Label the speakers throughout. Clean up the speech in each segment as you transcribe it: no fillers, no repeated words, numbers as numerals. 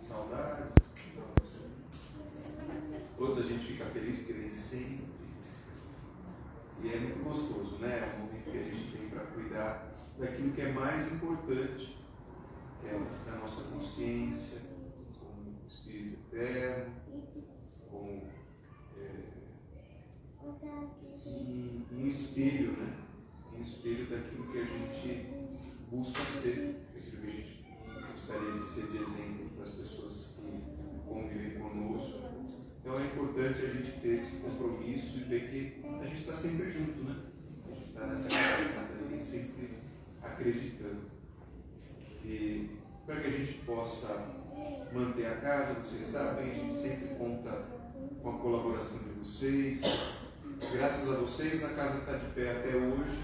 Speaker 1: saudade. Todos a gente fica feliz porque vem sempre. E é muito gostoso, né? É um momento que a gente tem para cuidar daquilo que é mais importante, que é da nossa consciência, com o Espírito Eterno, com um espelho, né? Um espelho daquilo que a gente busca ser, daquilo que a gente gostaria de ser de exemplo para as pessoas que convivem conosco. Então é importante a gente ter esse compromisso e ver que a gente está sempre junto, né? A gente está nessa caminhada ali, sempre acreditando. E para que a gente possa manter a casa, vocês sabem, a gente sempre conta com a colaboração de vocês. Graças a vocês, a casa está de pé até hoje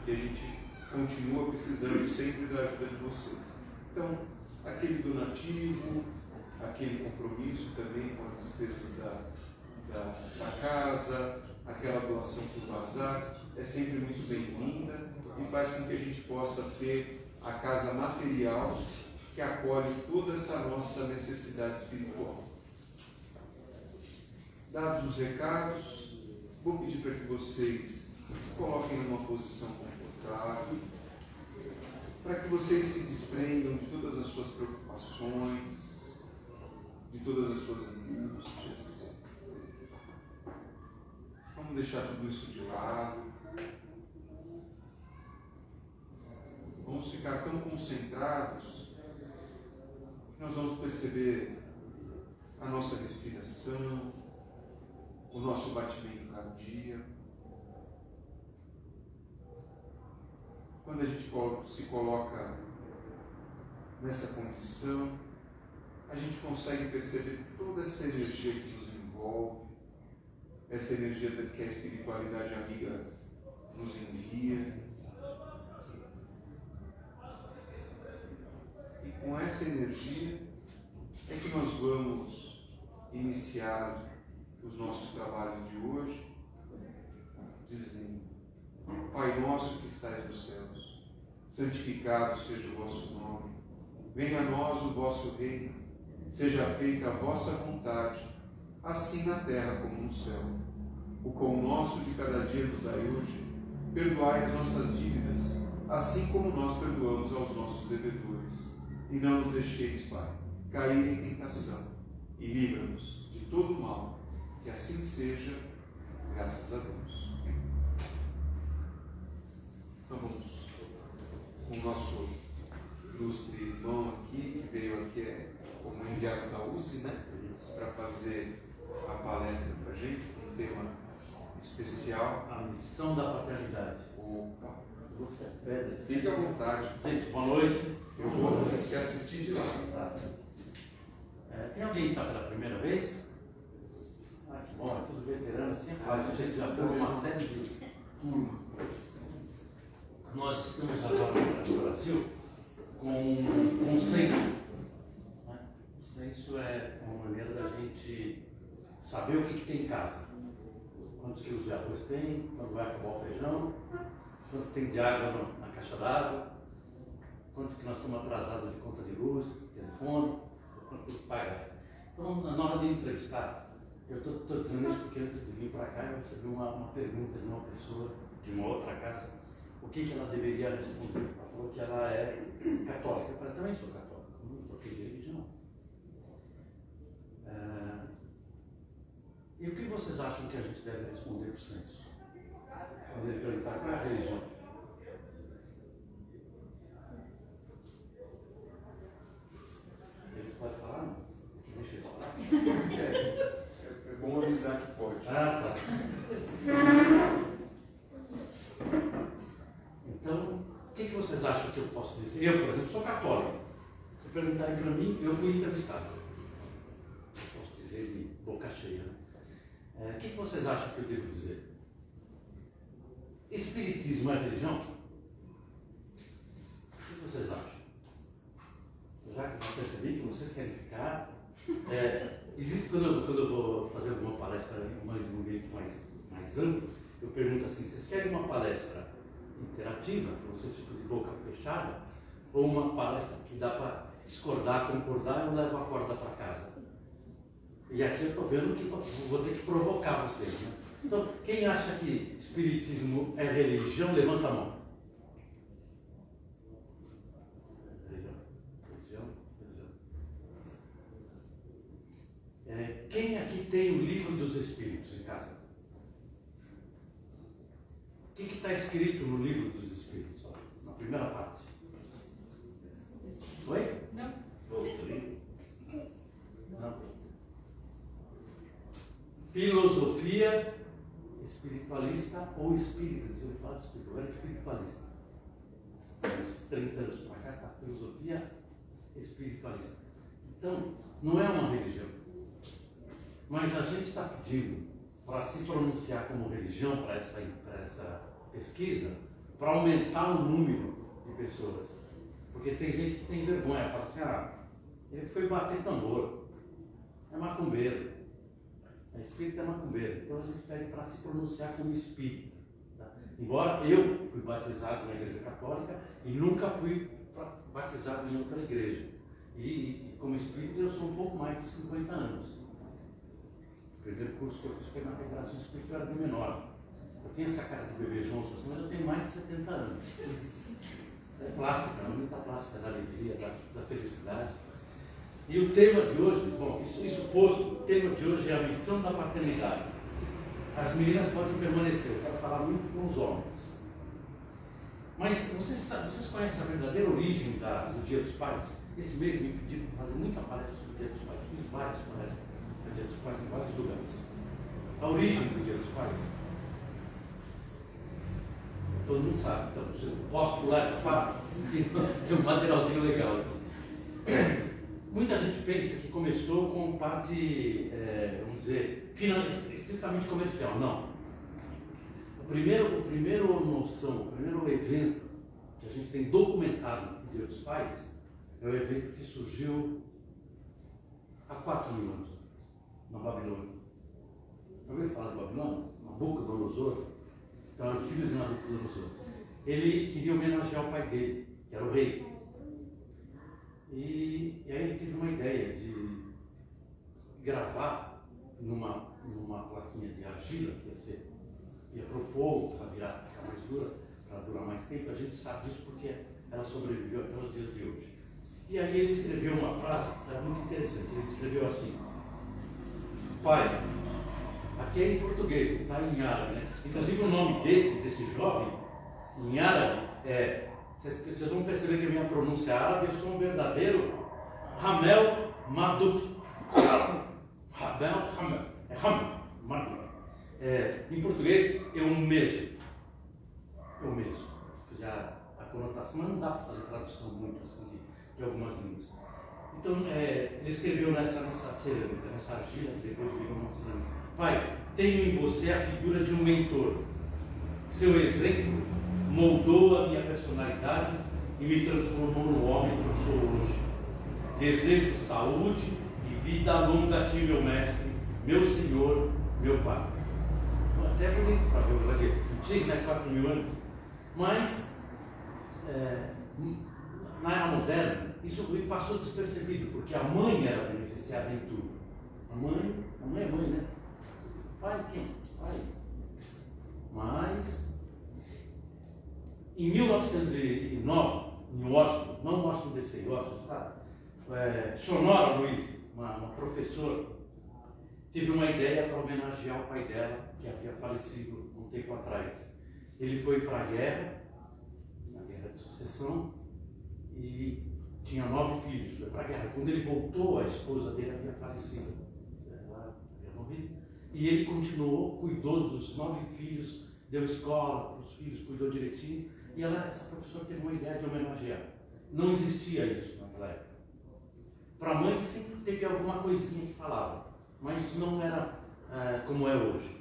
Speaker 1: e a gente continua precisando sempre da ajuda de vocês. Então, aquele donativo, aquele compromisso também com as despesas da casa, aquela doação por bazar, é sempre muito bem-vinda e faz com que a gente possa ter a casa material que acolhe toda essa nossa necessidade espiritual. Dados os recados, vou pedir para que vocês se coloquem numa posição confortável, para que vocês se desprendam de todas as suas preocupações, de todas as suas angústias. Vamos deixar tudo isso de lado. Vamos ficar tão concentrados que nós vamos perceber a nossa respiração, o nosso batimento cardíaco. Quando a gente se coloca nessa condição, a gente consegue perceber toda essa energia que nos envolve, essa energia que a espiritualidade amiga nos envia. E com essa energia é que nós vamos iniciar os nossos trabalhos de hoje, dizendo: Pai nosso que estais nos céus, santificado seja o vosso nome, venha a nós o vosso reino, seja feita a vossa vontade, assim na terra como no céu. O pão nosso de cada dia nos dai hoje, perdoai as nossas dívidas, assim como nós perdoamos aos nossos devedores. E não nos deixeis, Pai, cair em tentação, e livra-nos de todo mal, que assim seja, graças a Deus. Então vamos com o nosso ilustre irmão aqui, que veio aqui como enviado da USE, né, para fazer a palestra para a gente, com um tema especial.
Speaker 2: A missão da paternidade.
Speaker 1: Opa!
Speaker 2: Pedra.
Speaker 1: Fique à vontade.
Speaker 2: Gente, boa noite.
Speaker 1: Eu vou te assistir de lá.
Speaker 2: Tá. Tem alguém que está pela primeira vez? Ah, que bom, é tudo veterano assim. A gente já teve uma série de turmas. Nós estamos agora no Brasil com um censo. O censo é uma maneira da gente saber o que tem em casa. Quantos quilos de arroz tem, quando vai acabar o feijão, quanto tem de água na caixa d'água, quanto que nós estamos atrasados de conta de luz, telefone, quanto tem que pagar. Então, na hora de entrevistar, eu estou dizendo isso porque antes de vir para cá eu recebi uma pergunta de uma pessoa de uma outra casa, o que ela deveria responder. Ela falou que ela é católica. Eu falei, também sou católica, não troquei de religião. E o que vocês acham que a gente deve responder para o censo? Quando ele perguntar qual é a religião? Eles podem falar? Não? Deixa eles falar.
Speaker 1: É bom avisar que pode.
Speaker 2: Ah, tá. Então, o que vocês acham que eu posso dizer? Eu, por exemplo, sou católico. Se perguntarem para mim, eu fui entrevistado. Eu posso dizer de boca cheia. O que vocês acham que eu devo dizer? Espiritismo é religião? O que vocês acham? Já que eu percebi que vocês querem ficar, existe quando eu vou fazer alguma palestra em um ambiente mais amplo, eu pergunto assim: vocês querem uma palestra interativa, para vocês ficam de boca fechada, ou uma palestra que dá para discordar, concordar, eu levo a corda para E aqui eu estou vendo que vou ter que provocar vocês, né? Então, quem acha que espiritismo é religião, levanta a mão. Religião. Quem aqui tem o livro dos Espíritos em casa? O que está escrito no livro dos Espíritos? Ó, na primeira parte. Foi?
Speaker 3: Não.
Speaker 2: Não. Filosofia espiritualista ou espírita. Eu falo espírita, eu era espiritualista. Uns 30 anos para cá, tá? Filosofia espiritualista. Então, não é uma religião. Mas a gente está pedindo para se pronunciar como religião para essa pesquisa, para aumentar o número de pessoas. Porque tem gente que tem vergonha, fala assim, ele foi bater tambor, é macumbeiro, espírita é macumbeiro. Então a gente pede para se pronunciar como espírita. Tá? Embora eu fui batizado na igreja católica e nunca fui batizado em outra igreja. E como espírita eu sou um pouco mais de 50 anos. O primeiro curso que eu fiz foi na Federação Espírita, eu era bem menor. Eu tenho essa cara de bebê João, mas eu tenho mais de 70 anos. É plástica, não é muita plástica da alegria, da felicidade. E o tema de hoje, bom, isso posto, o tema de hoje é a missão da paternidade. As meninas podem permanecer, eu quero falar muito com os homens. Mas vocês conhecem a verdadeira origem do Dia dos Pais? Esse mês me pediram para fazer muita palestra sobre o Dia dos Pais. Fiz várias palestras sobre o Dia dos Pais em vários lugares. A origem do Dia dos Pais. Todo mundo sabe, então eu posso pular essa parte? Tem um materialzinho legal aqui. Muita gente pensa que começou com parte, vamos dizer, estritamente comercial. Não. O primeiro noção, o primeiro evento que a gente tem documentado no Dia dos Pais é o evento que surgiu há 4.000 anos, na Babilônia. Já ouviu falar de Babilônia? Nabucodonosor. Então, era o filho de Nabucodonosor. Ele queria homenagear o pai dele, que era o rei. E aí ele teve uma ideia de gravar numa plaquinha de argila, que ia para o fogo, para ficar mais dura, para durar mais tempo. A gente sabe disso porque ela sobreviveu até os dias de hoje. E aí ele escreveu uma frase que era muito interessante. Ele escreveu assim: pai, aqui é em português, está em árabe, né? Inclusive o nome desse jovem, em árabe, vocês vão perceber que a minha pronúncia é árabe, eu sou um verdadeiro Hamel Marduk. Hamel Marduk. Em português, eu mesmo. Já a conotação, mas não dá para fazer tradução muito assim de algumas línguas. Então, ele escreveu nessa cerâmica, nessa argila, que depois virou uma cerâmica: pai, tenho em você a figura de um mentor. Seu exemplo moldou a minha personalidade e me transformou no homem que eu sou hoje. Desejo saúde e vida longa a ti, meu mestre, meu senhor, meu pai. Até bonito para ver o gladiador. Antigo, né? 4.000 anos. Mas, na era moderna, isso passou despercebido, porque a mãe era beneficiada em tudo. A mãe é mãe, né? Pai quem? Pai. Mas, em 1909, em Washington, não Washington DC, Washington, tá? Sonora Luiz, uma professora, teve uma ideia para homenagear o pai dela, que havia falecido um tempo atrás. Ele foi para a guerra, na Guerra de Sucessão, e tinha 9 filhos, foi para a guerra. Quando ele voltou, a esposa dele havia falecido, ela havia morrido. E ele continuou, cuidou dos 9 filhos, deu escola para os filhos, cuidou direitinho. E essa professora teve uma ideia de homenagear. Não existia isso naquela época. Para a mãe sempre teve alguma coisinha que falava, mas não era como é hoje.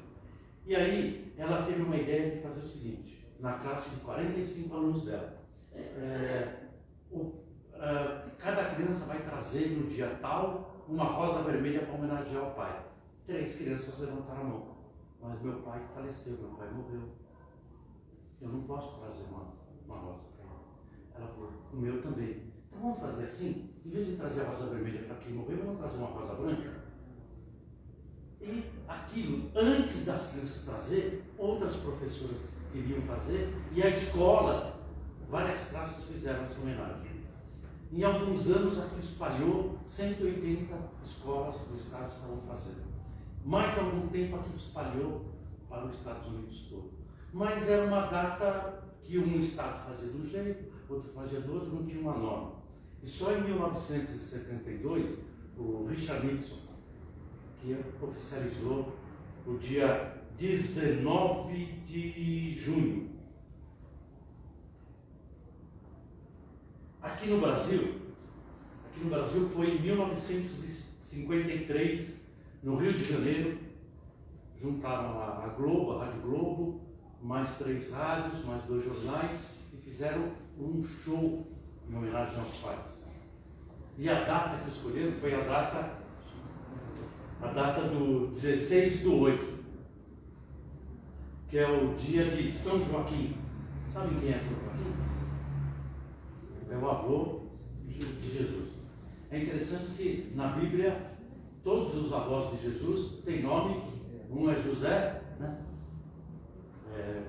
Speaker 2: E aí ela teve uma ideia de fazer o seguinte: na classe de 45 alunos dela, cada criança vai trazer no dia tal uma rosa vermelha para homenagear o pai. 3 crianças levantaram a mão. Mas meu pai faleceu, meu pai morreu. Eu não posso trazer uma rosa para ele. Ela falou: o meu também. Então vamos fazer assim, em vez de trazer a rosa vermelha para quem morreu, vamos trazer uma rosa branca. antes das crianças trazer, outras professoras queriam fazer, e a escola, várias classes fizeram essa homenagem. Em alguns anos aquilo espalhou, 180 escolas do estado estavam fazendo. Mais algum tempo aquilo espalhou para os Estados Unidos todo. Mas era uma data que um estado fazia de um jeito, outro fazia do outro, não tinha uma norma. E só em 1972, o Richard Nixon, que oficializou o dia 19 de junho. Aqui no Brasil foi em 1953, no Rio de Janeiro, juntaram a Globo, a Rádio Globo, mais 3 rádios, mais 2 jornais, e fizeram um show em homenagem aos pais. E a data que escolheram foi a data do 16/8, que é o dia de São Joaquim. Sabem quem é São Joaquim? É o avô de Jesus. É interessante que na Bíblia todos os avós de Jesus têm nome. Um é José, né?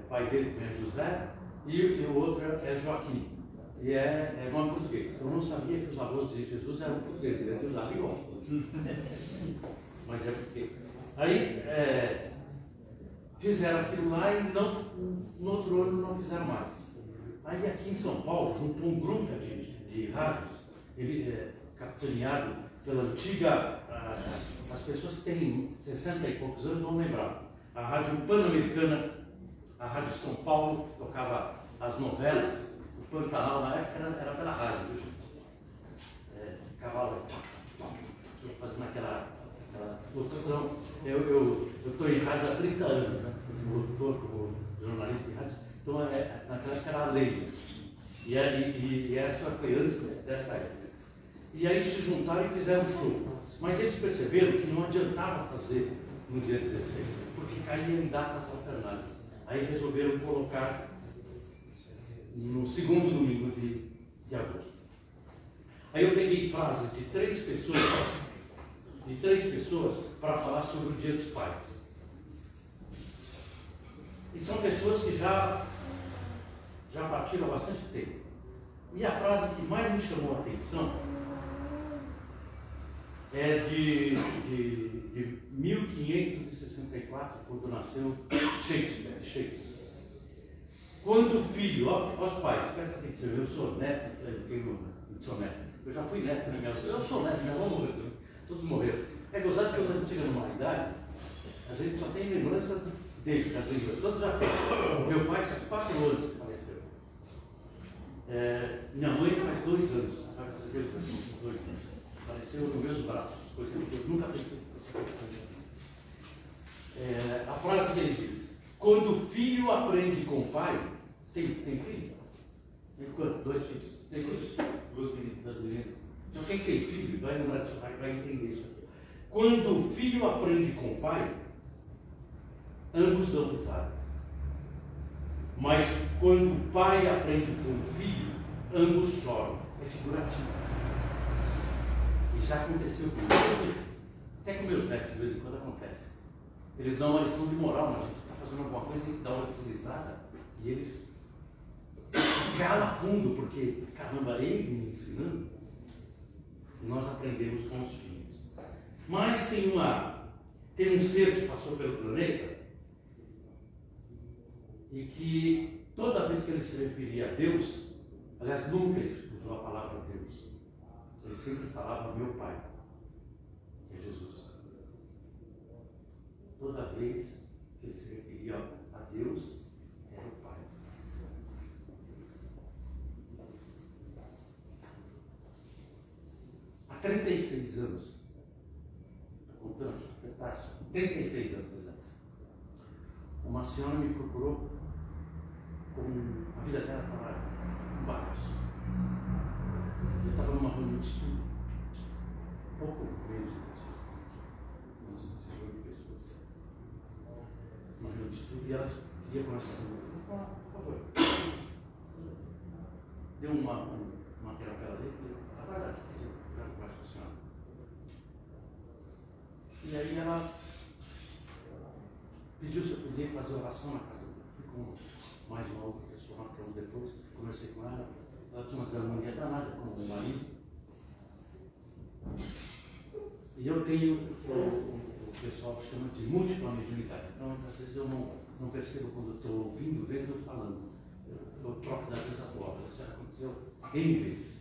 Speaker 2: O pai dele também é José, e o outro é Joaquim. E é nome português. Eu não sabia que os avós de Jesus eram portugueses, ele é usado igual. Mas é português. Aí fizeram aquilo lá e no outro ano não fizeram mais. Aí aqui em São Paulo juntou um grupo de rádios, capitaneado pela antiga, as pessoas que têm 60 e poucos anos vão lembrar, a Rádio Pan-Americana, a Rádio São Paulo, tocava as novelas, o Pantanal na época era pela rádio, viu? Cavalo, fazendo aquela locução. Eu estou em rádio há 30 anos, né? Como locutor, como jornalista de rádio. Então, naquela época era a lei. E essa foi antes dessa época. E aí se juntaram e fizeram um show. Mas eles perceberam que não adiantava fazer no dia 16, porque caía em datas alternadas. Aí resolveram colocar no segundo domingo de agosto. Aí eu peguei frases de três pessoas para falar sobre o Dia dos Pais. E são pessoas que já partiram há bastante tempo. E a frase que mais me chamou a atenção é de 1564, quando nasceu Shakespeare. Quando o filho, aos pais, presta atenção, eu sou neto, eu sou neto, eu já fui neto, eu sou neto, minha avó morreu, todos morreram. É gozado que eu não chego numa idade, a gente só tem lembrança dele, todos já foram. Meu pai faz 4 anos que faleceu. Minha mãe faz 2 anos, vai fazer 2 anos. Faleceu nos meus braços, coisa que eu nunca pensei. A frase que ele diz: quando o filho aprende com o pai, tem filho? Tem quanto? 2 filhos? Tem quantos? 2 meninas. Então quem tem filho vai entender isso aqui. Quando o filho aprende com o pai, ambos dão risada. Mas quando o pai aprende com o filho, ambos choram. É figurativo. E já aconteceu comigo. Até com meus netos, de vez em quando acontece. Eles dão uma lição de moral, mas a gente está fazendo alguma coisa e dá uma deslizada, e eles calam fundo, porque, caramba, ele me ensinando, e nós aprendemos com os filhos. Mas tem um ser que passou pelo planeta, e que toda vez que ele se referia a Deus, aliás, nunca ele usou a palavra Deus, ele sempre falava meu Pai, que é Jesus. Toda vez que ele se referia a Deus, era o Pai. Há 36 anos, estou contando aqui, 36 anos, por exemplo, uma senhora me procurou com a vida dela estava em baixo. Eu estava numa reunião de estudo, pouco menos de pessoas, uns 18 pessoas. Uma reunião de estudo e ela queria conversar comigo. Por favor. Deu uma terapia ali, aguarda aqui, eu já converso com a senhora. E aí ela pediu se eu podia fazer oração na casa dele. Fui com mais uma outra pessoa, marcamos depois, conversei com ela. Ela tinha uma desarmonia danada com o marido. E eu tenho o pessoal chama de múltipla mediunidade. Então, muitas vezes eu não percebo quando estou ouvindo, vendo ou falando. Eu troco da vez a bola. Isso já aconteceu N vezes.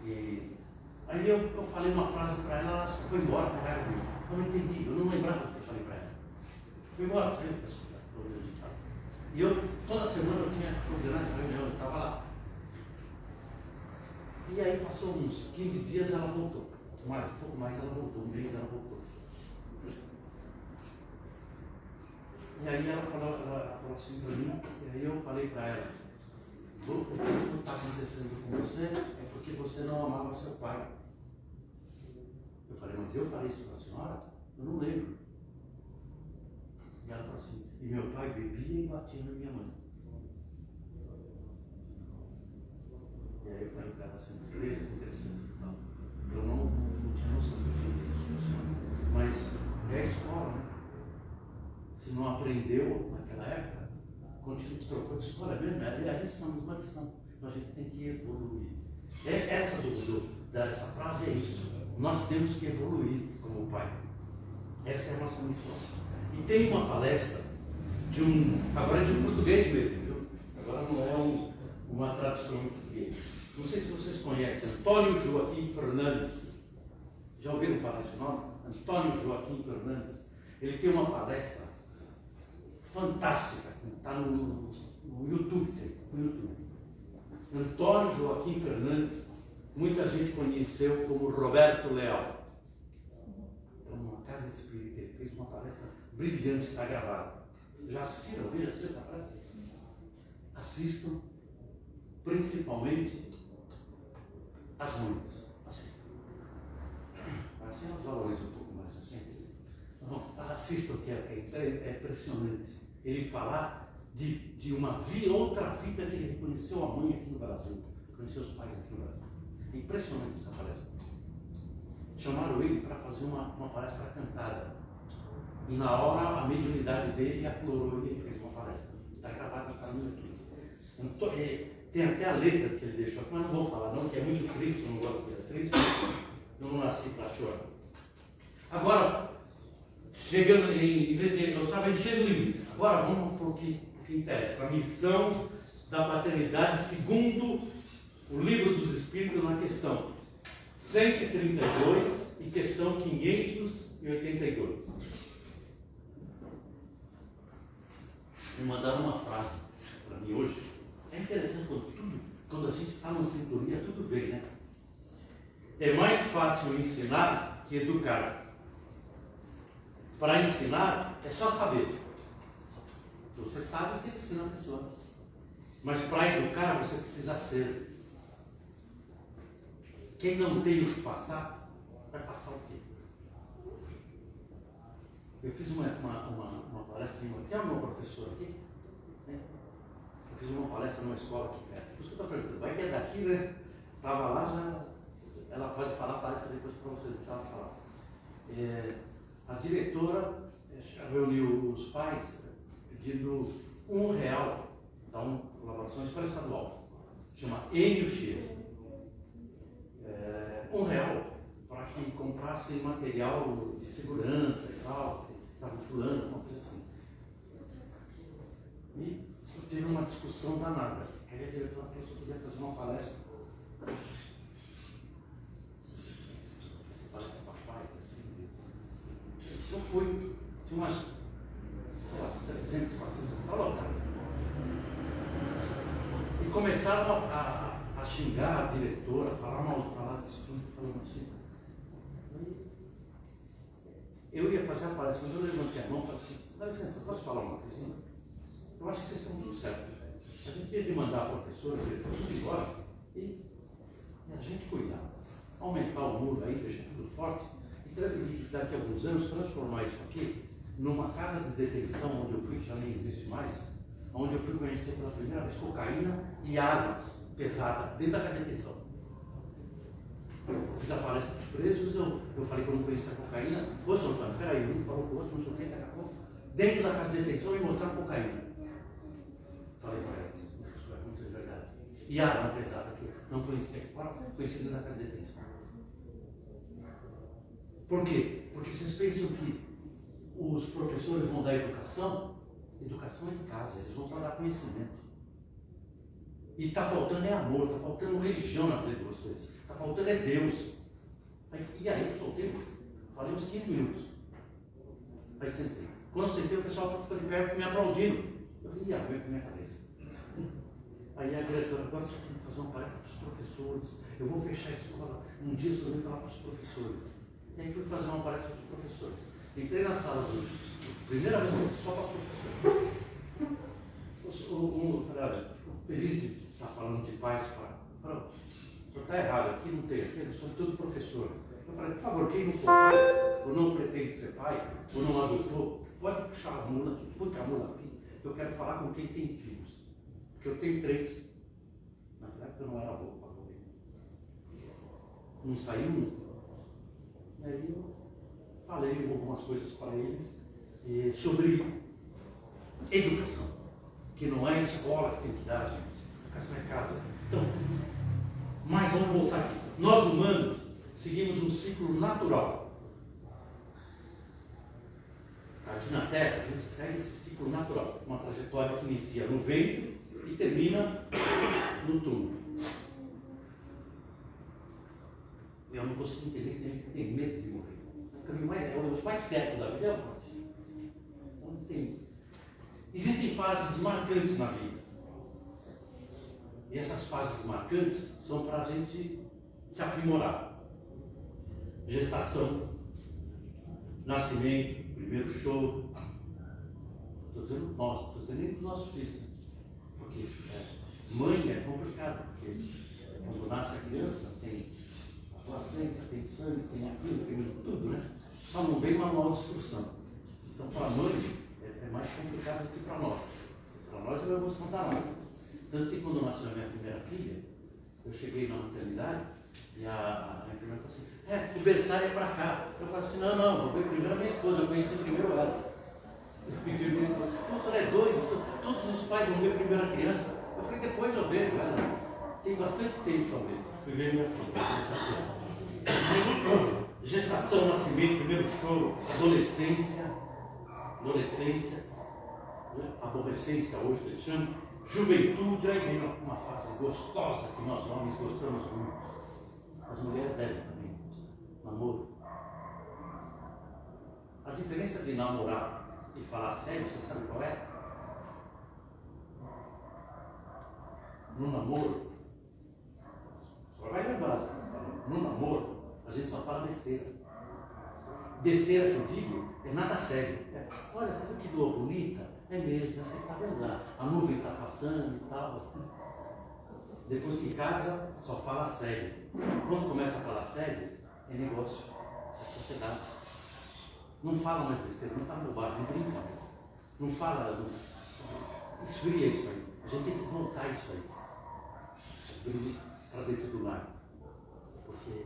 Speaker 2: E aí eu falei uma frase para ela, ela foi embora com raiva de mim. Eu não entendi, eu não lembrava o que eu falei para ela. Foi embora, saiu para escutar, para ouvir o ditado. E eu, toda semana eu tinha que coordenar essa reunião, eu estava lá. E aí passou uns 15 dias, ela voltou. Um pouco mais ela voltou, um mês ela voltou. E aí ela falou assim para mim, e aí eu falei para ela, o que está acontecendo com você é porque você não amava seu pai. Eu falei, mas eu falei isso para a senhora? Eu não lembro. E ela falou assim, e meu pai bebia e batia na minha mãe. E aí eu falei para ela assim, interessante. Eu não tinha noção disso, mas é a escola, né? Se não aprendeu naquela época, continua, trocou de escola mesmo, é a lição, uma lição. Então a gente tem que evoluir. Dessa frase é isso. Nós temos que evoluir como pai. Essa é a nossa missão. E tem uma palestra agora é de um português mesmo, viu? Agora não é uma tradução em português. Não sei se vocês conhecem, Antônio Joaquim Fernandes. Já ouviram falar esse nome? Antônio Joaquim Fernandes. Ele tem uma palestra fantástica, está no YouTube, Antônio Joaquim Fernandes, muita gente conheceu como Roberto Leal. Então, numa casa espírita, ele fez uma palestra brilhante, está gravada. Já assistiram? Ouviram essa palestra? Assistam, principalmente as mães. Assistam. Assim elas valorizam um pouco mais a gente. Então, assistam, que é impressionante. Ele falar de outra vida que ele reconheceu a mãe aqui no Brasil, reconheceu os pais aqui no Brasil. É impressionante essa palestra. Chamaram ele para fazer uma palestra cantada. E na hora a mediunidade dele aflorou e ele fez uma palestra. Está gravado no caminho aqui. Tem até a letra que ele deixou, mas não vou falar não, que é muito triste, eu não gosto de coisa triste. Eu não nasci para chorar. Agora, chegando eu estava enchendo o limite. Agora vamos para o que interessa. A missão da paternidade segundo o Livro dos Espíritos na questão 132 e questão 582. Me mandaram uma frase para mim hoje. É interessante quando a gente está na sintonia, tudo vem, né? É mais fácil ensinar que educar. Para ensinar, é só saber. Se você sabe, você ensina a pessoa. Mas para educar, você precisa ser. Quem não tem o que passar, vai passar o quê? Eu fiz uma palestra, que é o meu professor aqui, né? Eu fiz uma palestra numa escola aqui perto. Por isso que eu estou perguntando, vai que é daqui, né? Estava lá, já, ela pode falar a palestra depois para vocês, deixar ela falar. A diretora reuniu os pais pedindo R$1 da uma colaboração, escola estadual, chama NUX. R$1 para que comprassem material de segurança e tal, estava pulando, uma coisa assim. E teve uma discussão danada. Aí a diretora falou que podia fazer uma palestra. Palestra para pais, assim. Eu fui, tinha umas 300, 400, está lotado. E começaram a xingar a diretora, falar disso tudo, falando assim. Eu ia fazer a palestra, mas eu levantei a mão e falei assim, dá licença, posso falar uma coisinha? Eu acho que vocês estão tudo certo. A gente tinha de mandar a professora, a diretora, tudo embora e a gente cuidar. Aumentar o muro aí, deixar tudo forte e daqui a alguns anos transformar isso aqui numa casa de detenção onde eu fui, que já nem existe mais, onde eu fui conhecer pela primeira vez cocaína e armas pesadas dentro da detenção. Eu fiz a palestra para os presos, eu falei que eu não conhecia a cocaína. Ô, senhor Antônio, peraí, um falou com o outro, não sei o que, daqui a pouco, dentro da casa de detenção e mostraram cocaína. Falei para eles, isso vai acontecer de verdade. E a arma pesada que não conhecia, conhecida na casa de detenção. Por quê? Porque vocês pensam que os professores vão dar educação? Educação é de casa, eles vão dar conhecimento. E está faltando é amor, está faltando religião na vida de vocês. Está faltando é Deus. E aí eu soltei, falei uns 15 minutos. Aí sentei. Quando eu sentei, o pessoal ficou de pé me aplaudindo. Eu falei, ia ver com a minha cabeça. Aí a diretora, agora você tem que fazer uma palestra para os professores. Eu vou fechar a escola. Um dia eu só vou falar para os professores. E aí fui fazer uma palestra para os professores. Entrei na sala primeira vez que eu só para professores. Falei, olha, fico feliz de estar falando de paz para. Falei, o senhor está errado, aqui não tem, aqui eu sou todo professor. Eu falei, por favor, quem não for pai, ou não pretende ser pai, ou não adotou, pode puxar a mula aqui, puxa a mula aqui. Eu quero falar com quem tem filhos. Porque eu tenho 3. Naquela época eu não era avô. Não saiu um. E aí eu falei algumas coisas para eles sobre educação. Que não é a escola que tem que dar, gente. Educação é casa. Então, mas vamos voltar aqui. Nós humanos seguimos um ciclo natural. Aqui na Terra, a gente segue esse ciclo natural. Uma trajetória que inicia no ventre e termina no túmulo. Eu não consigo entender que tem gente que tem medo de morrer. O caminho mais certo da vida é a morte. Não tem. Existem fases marcantes na vida. E essas fases marcantes são para a gente se aprimorar. Gestação, nascimento, primeiro choro. Estou dizendo nós, estou dizendo nem dos nossos filhos. Porque mãe é complicado, porque quando nasce a criança tem a placenta, tem sangue, tem aquilo, tem tudo, né? Só não vem manual de instrução. Então para a mãe é mais complicado do que para nós. Para nós é uma emoção danada. Tanto que quando nasceu a minha primeira filha, eu cheguei na maternidade e a enfermeira falou assim, o berçário é para cá. Eu falei assim, não, eu fui primeiro a minha esposa, eu conheci primeiro ela. Eu fiquei minha esposa, você é doido, todos os pais vão ver primeiro a criança. Eu falei, depois eu vejo ela. Tem bastante tempo para ver. Fui ver minha filha. Gestação, nascimento, primeiro choro, adolescência, aborrecência hoje que eles chamam, juventude, aí vem uma fase gostosa que nós homens gostamos muito. As mulheres devem também gostar. Namoro. A diferença de namorar e falar sério, você sabe qual é? No namoro, só vai lembrar, no namoro, a gente só fala besteira. Besteira que eu digo é nada sério. Olha, você viu que lua bonita? É mesmo, você está vendo lá, a nuvem está passando e tal. Depois que casa, só fala sério. Quando começa a falar sério, é negócio, é sociedade. Não fala mais besteira, não fala bobagem, não brinca mais. Não fala, esfria isso aí. A gente tem que voltar isso aí. Esfria para dentro do lar. Porque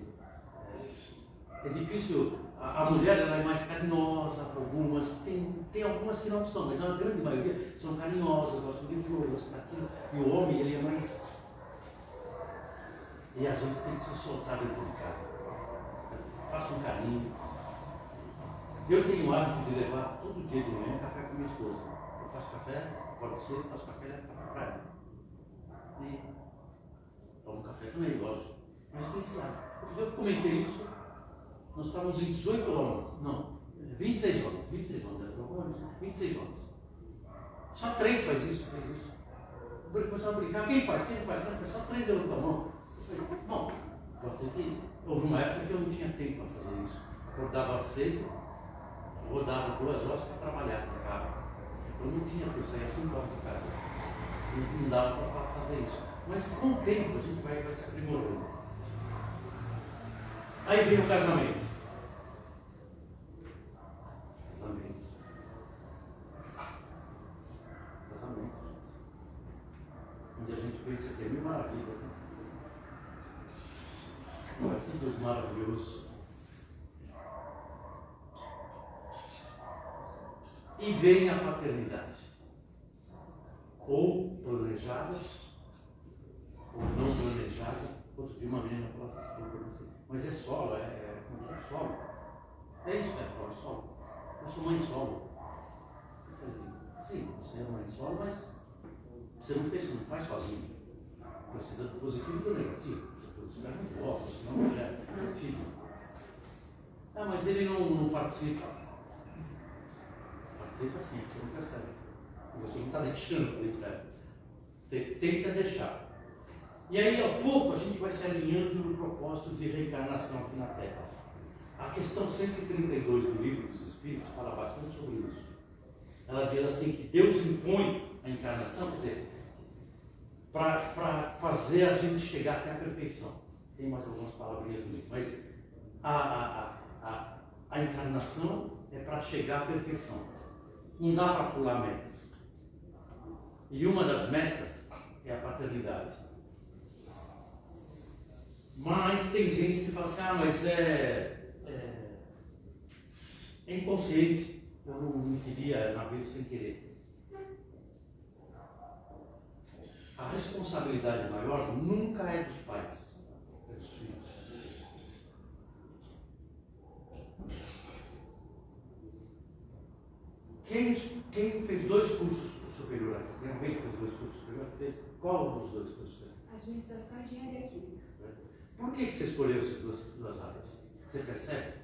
Speaker 2: é difícil. A mulher ela é mais carinhosa, algumas, tem algumas que não são, mas a grande maioria são carinhosas, gostam de flor, gostam daquilo. E o homem, ele é mais. E a gente tem que se soltar dentro de casa. Faça um carinho. Eu tenho o hábito de levar todo dia de manhã café com minha esposa. Eu faço café, acordo cedo, faço café e levo café para ela. E tomo café também, lógico. Mas tem que ensinar. Eu comentei isso. Nós estávamos em 18 homens, não, 26 homens, 26 homens. Só 3 faz isso. Começaram a brincar, quem faz? Só 3 levantam a mão. Bom, pode ser que houve uma época que eu não tinha tempo para fazer isso. Acordava cedo, rodava 2 horas para trabalhar no carro. Eu não tinha tempo, saía 5 horas de casa. Não dava para fazer isso. Mas com o tempo a gente vai se aprimorando. Aí vem o casamento. Onde a gente pensa que é mil maravilhas. Né? Olha, tudo maravilhoso. E vem a paternidade. Ou planejada, ou não planejada. Outro dia uma menina falou assim, mas é solo, como é solo? É isso, solo. Eu sou mãe solo. Eu falei, sim, você é mãe solo, mas você não faz sozinho. Precisa do positivo e do negativo. Você não é muito você não é filho. Ah, mas ele não participa. Participa sim, você não percebe. Você não está deixando, tenta deixar. E aí, ao pouco, a gente vai se alinhando no propósito de reencarnação aqui na Terra. A questão 132 do Livro dos Espíritos fala bastante sobre isso. Ela diz assim que Deus impõe a encarnação para fazer a gente chegar até a perfeição. Tem mais algumas palavrinhas bonitas, mas a encarnação é para chegar à perfeição. Não dá para pular metas. E uma das metas é a paternidade. Mas tem gente que fala assim, mas é inconsciente, eu não queria na vida sem querer. A responsabilidade maior nunca é dos pais, é dos filhos. Quem fez 2 cursos superiores aqui? Tem alguém que fez 2 cursos superiores? Qual dos 2 cursos?
Speaker 3: Administração e engenharia química.
Speaker 2: Por que você escolheu essas duas áreas? Você percebe?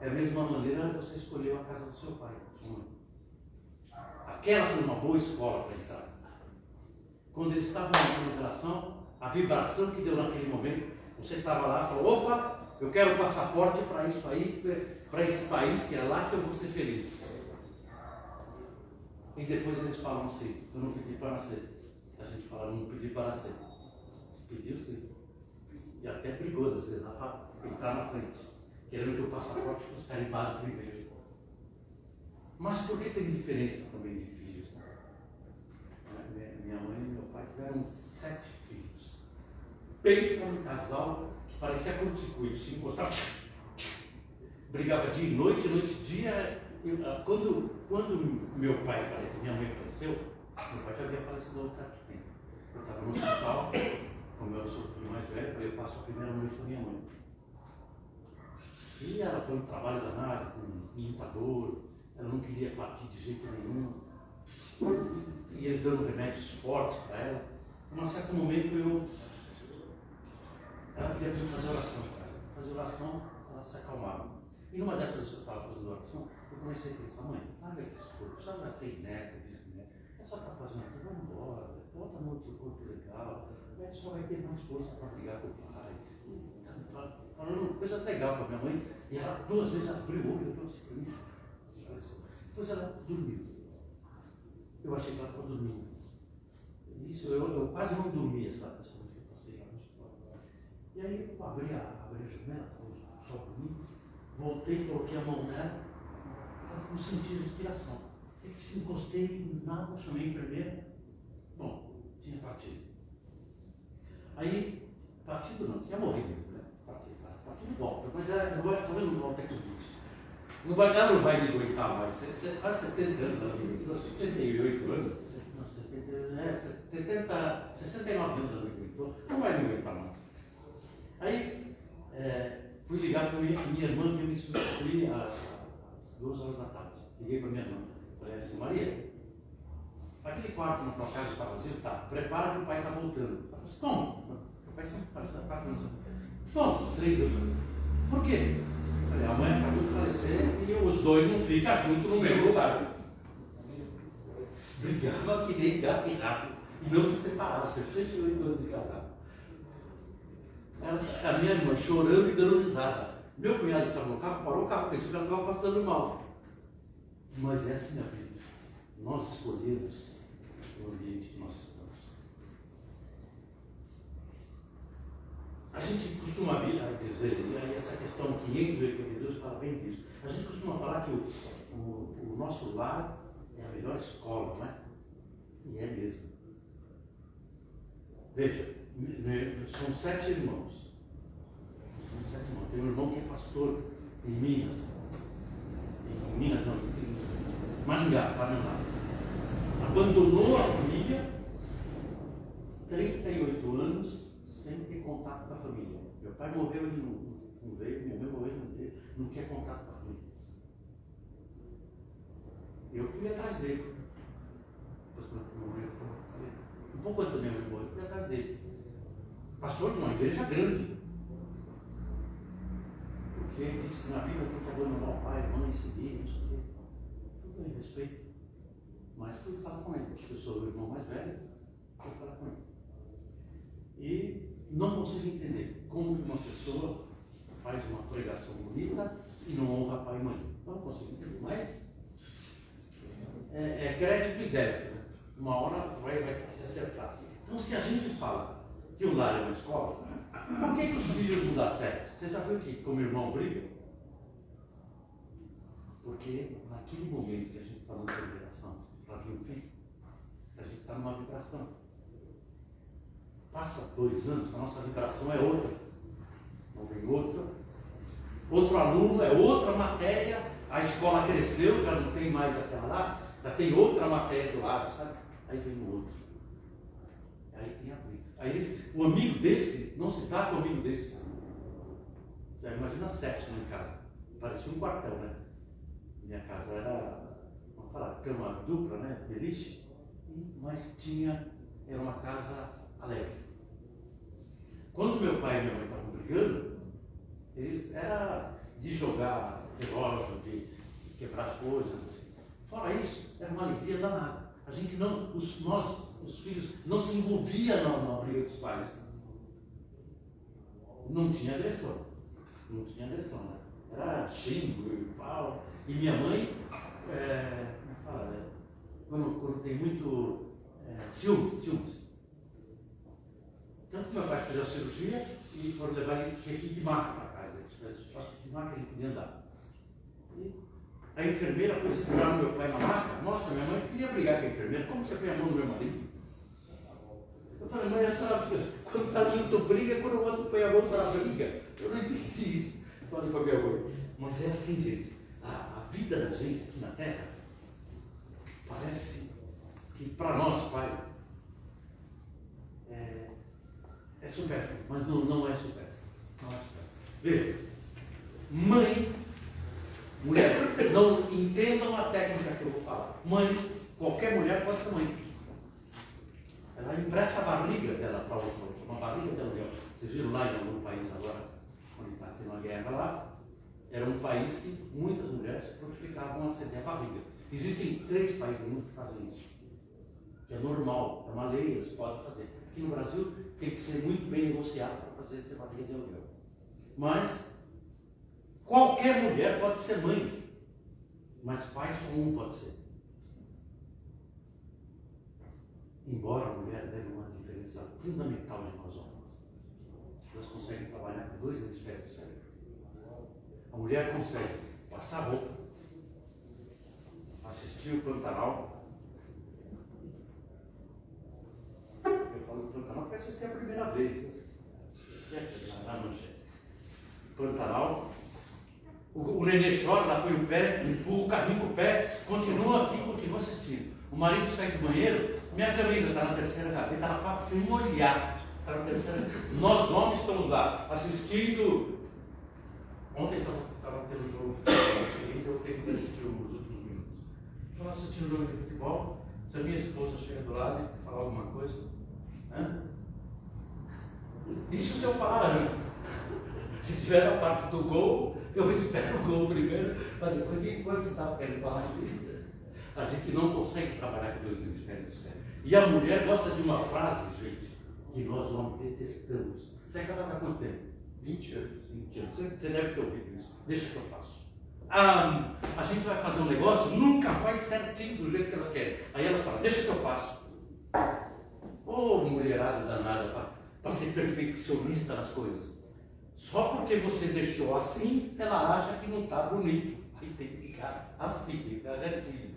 Speaker 2: É a mesma maneira que você escolheu a casa do seu pai, da sua mãe. Aquela foi uma boa escola para entrar. Quando eles estavam na relação, a vibração que deu naquele momento, você estava lá e falou, opa, eu quero passaporte para isso aí, para esse país que é lá que eu vou ser feliz. E depois eles falam assim, eu não pedi para nascer. A gente fala, não pedi para nascer. Pediu sim. E até brigou, às vezes, entrar na frente, querendo que o passaporte fosse carimbado primeiro. Mas por que tem diferença também de filhos? Né? Minha mãe e meu pai tiveram 7 filhos. Pensa num casal que parecia curto-circuito, se encontrava, brigava dia e noite e dia. Quando minha mãe faleceu, meu pai já havia falecido há um certo tempo. Eu estava no hospital, como eu sou o filho mais velho, eu passo a primeira noite com a minha mãe. E ela foi um trabalho danado, com muita dor, ela não queria partir de jeito nenhum. E eles dando remédios fortes para ela. Em um certo momento ela queria fazer oração para ela. Fazer oração, ela se acalmava. E numa dessas eu estava fazendo oração, eu comecei a pensar, mãe, larga esse corpo, só já tem neto, bisneto, ela só está fazendo aqui, vai embora, volta no outro corpo legal, a só vai ter mais força para brigar com o pai. Falando coisa legal para minha mãe, e ela 2 vezes abriu o olho e falou assim para mim. Depois ela dormiu. Eu achei que ela estava dormindo. Isso, eu quase não dormi essa noite que eu passei lá no hospital. E aí eu abri a janela, estava o sol bonito, voltei, coloquei a mão nela, não senti respiração. Encostei, nada, chamei a enfermeira. Bom, tinha partido. Aí, partido não, tinha morrido, né? Partido volta, mas talvez não volta tudo isso. Ela não vai me aguentar mais. Você faz 70 anos, nós 68 anos, 69 anos ela me aguentou, não vai me aguentar mais. Aí, fui ligar para minha irmã que ia me substituir às 2 horas da tarde. Liguei para minha irmã, falei assim, Maria, aquele quarto na tua casa está vazio? Tá, prepara que o pai está voltando. Ela falou assim, como? O pai está 4 anos. Como? 3 anos. Por quê? Eu falei, a mãe acabou de falecer e os 2 não ficam juntos no mesmo lugar. Brigava que nem gato e rato e não se separaram, 68 anos de casado. A minha irmã chorando e dando risada. Meu cunhado estava no carro, parou o carro, pensou que ela estava passando mal. Mas é assim, minha filha. Nós escolhemos o ambiente que nós estamos. A gente costuma dizer, e aí essa questão 582 fala bem disso. A gente costuma falar que o nosso lar é a melhor escola, não é? E é mesmo. Veja, são 7 irmãos. Tem um irmão que é pastor em Minas. Em Minas não, Maringá, Paraná. Abandonou a família, 38 anos, sem ter contato com a família. Meu pai morreu, ele não veio, minha mãe morreu, ele não veio, não quer contato com a família. Eu fui atrás dele. Depois, quando morreu, um pouco antes da minha mãe morrer, eu fui atrás dele. Pastor de uma igreja grande. Porque ele disse que na Bíblia tem que abandonar o pai, mãe, seguir, não sei o quê. Tudo bem, respeito. Mas fui falar com ele, porque eu sou o irmão mais velho, fui falar com ele. E não consigo entender como uma pessoa faz uma pregação bonita e não honra pai e mãe. Não consigo entender, mas é crédito e débito. Né? Uma hora vai se acertar. Então, se a gente fala que o lar é uma escola, por que os filhos não dão certo? Você já viu que como irmão briga? Porque naquele momento que a gente está numa vibração para vir um filho, a gente está numa vibração. Passa 2 anos, a nossa vibração é outra. Não vem outra. Outro aluno, é outra matéria, a escola cresceu, já não tem mais aquela lá, já tem outra matéria do lado, sabe? Aí vem o outro. Aí tem a briga. Aí o amigo desse não se dá com o amigo desse. Você imagina 7 em casa. Parecia um quartel, né? Minha casa era, vamos falar, cama dupla, né? Beliche. Mas era uma casa alegre. Quando meu pai e minha mãe estavam brigando, era de jogar relógio, de quebrar as coisas, assim. Fora isso, era uma alegria danada. A gente não, os filhos, não se envolvia na briga dos pais. Não tinha agressão. Não tinha agressão, né? Era xingo e pau. E minha mãe, quando tem muito ciúmes. Tanto que meu pai fez a cirurgia e foram levar ele de maca para casa. Só que de maca ele podia andar. E a enfermeira foi segurar meu pai na maca. Nossa, minha mãe queria brigar com a enfermeira. Como você põe a mão no meu marido? Eu falei, mãe, a senhora, quando está junto briga, quando o outro põe a mão, a senhora briga. Eu não entendi isso. Falei para minha mãe. Mas é assim, gente. A vida da gente aqui na Terra parece que para nós, pai, é supérfluo, mas não é supérfluo. Não é supérfluo. Veja, mãe, mulher, não entendam a técnica que eu vou falar. Mãe, qualquer mulher pode ser mãe. Ela empresta a barriga dela para outra, uma barriga dela. Vocês viram lá em algum país agora, onde está tendo uma guerra lá, era um país que muitas mulheres purificavam a ceder a barriga. Existem 3 países do mundo que fazem isso. Que é normal, é uma lei, eles podem fazer. Aqui no Brasil tem que ser muito bem negociado para fazer essa barriga de aluguel. Mas qualquer mulher pode ser mãe, mas pai só um pode ser. Embora a mulher deve uma diferença fundamental de nós homens. Elas conseguem trabalhar com 2 hemisférios do cérebro. A mulher consegue passar roupa, assistir o Pantanal. Eu falo do Pantanal porque assistir a primeira vez. Na manchete. Pantanal. O nenê chora, lá põe o pé, empurra o carrinho com o pé, continua aqui, continua assistindo. O marido sai do banheiro, minha camisa está na 3ª gaveta, ela fala sem olhar. Está na 3ª. Nós homens estamos lá, assistindo. Ontem estava tendo jogo de futebol, eu tenho que assistir os últimos minutos. Estou assistindo um jogo de futebol, se a minha esposa chega do lado e falar alguma coisa, isso se eu falar, né? Se tiver a parte do gol, eu espero o gol primeiro, mas depois, enquanto você estava querendo falar, a gente não consegue trabalhar com 2 hemisférios do cérebro. E a mulher gosta de uma frase, gente, que nós homens detestamos. Você é casado há quanto tempo? 20 anos. 20 anos. Você deve ter ouvido isso. Deixa que eu faço. A gente vai fazer um negócio, nunca faz certinho do jeito que elas querem. Aí elas falam, deixa que eu faço. Mulherada danada para ser perfeccionista nas coisas. Só porque você deixou assim, ela acha que não está bonito. Aí tem que ficar assim, tem que ficar retinho.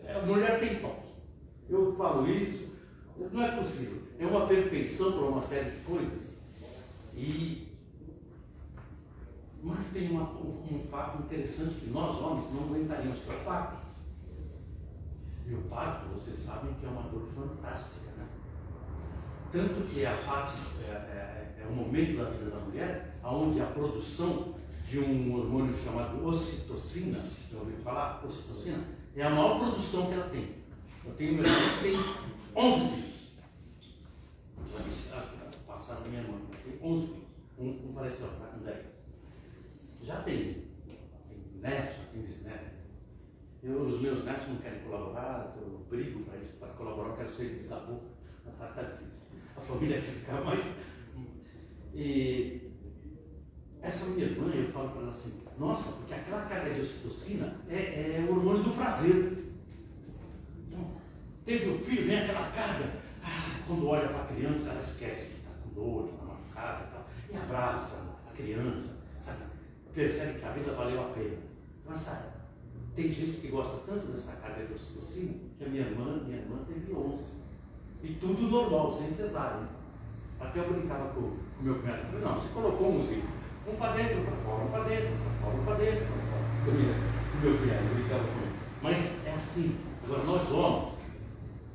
Speaker 2: A mulher tem toque. Eu falo isso, não é possível. É uma perfeição para uma série de coisas. Mas tem um fato interessante que nós homens não aguentaríamos, que é o tato. E o parto, vocês sabem que é uma dor fantástica, né? Tanto que a parte é um momento da vida da mulher onde a produção de um hormônio chamado ocitocina, já ouviu falar? Ocitocina, é a maior produção que ela tem. Eu tenho meu irmão que tem 11 filhos. Passaram minha mãe, tem 11 filhos. Um faleceu, está com 10. Já tem netos, já tem bisnetos. Os meus netos não querem colaborar, eu brigo para colaborar, eu quero ser bisavô. Está difícil. A família quer ficar mais. E essa minha irmã, eu falo para ela assim, nossa, porque aquela carga de ocitocina é o hormônio do prazer. Então, teve o filho, vem aquela carga, quando olha para a criança, ela esquece que está com dor, está machucada e tal, e abraça a criança, sabe? Percebe que a vida valeu a pena. Mas sabe, tem gente que gosta tanto dessa carga de ocitocina que a minha irmã teve 11. E tudo normal, sem cesárea. Até eu brincava com o meu cunhado. Eu falei, não, você colocou um zinho. Um para dentro, para fora, um para dentro, para fora, um para dentro, para fora. O meu cunhado brincava comigo. Mas é assim. Agora, nós homens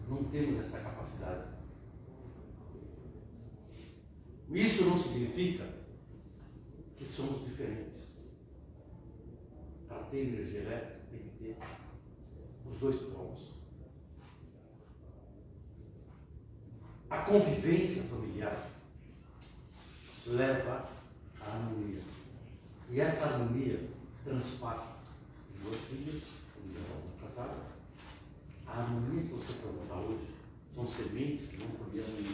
Speaker 2: não temos essa capacidade. Isso não significa que somos diferentes. Para ter energia elétrica, tem que ter os dois polos. A convivência familiar leva à harmonia. E essa harmonia transpassa em duas filhas, casada. A harmonia que você plantar hoje são sementes que vão colher amanhã.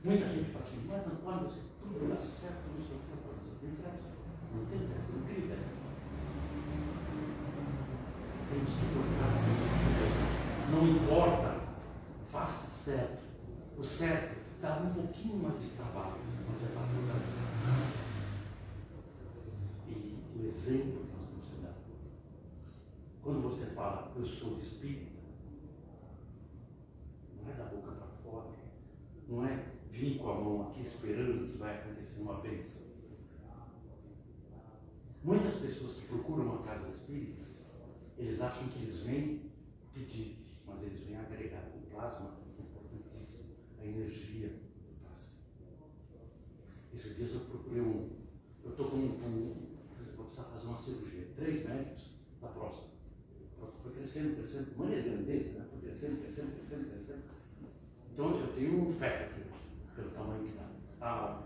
Speaker 2: Muita gente fala assim, mas Antônio, você tudo dá certo, não sei o que, não tem crédito, não tem ideia. Temos que procurar assim, não importa. Faça certo. O certo dá um pouquinho mais de trabalho, mas é para toda. E o exemplo que nós temos que dar. Quando você fala, eu sou espírita, não é da boca para fora, não é vir com a mão aqui esperando que vai acontecer uma bênção. Muitas pessoas que procuram uma casa espírita, eles acham que eles vêm pedir, mas eles vêm agregar. O plasma é importantíssimo, a energia do plasma. Esses dias eu procurei eu estou vou precisar fazer uma cirurgia. 3 médicos da próstata. A próstata foi crescendo, mãe é grandeza, né? Foi crescendo. Então eu tenho um feto aqui, pelo tamanho que está. Tá,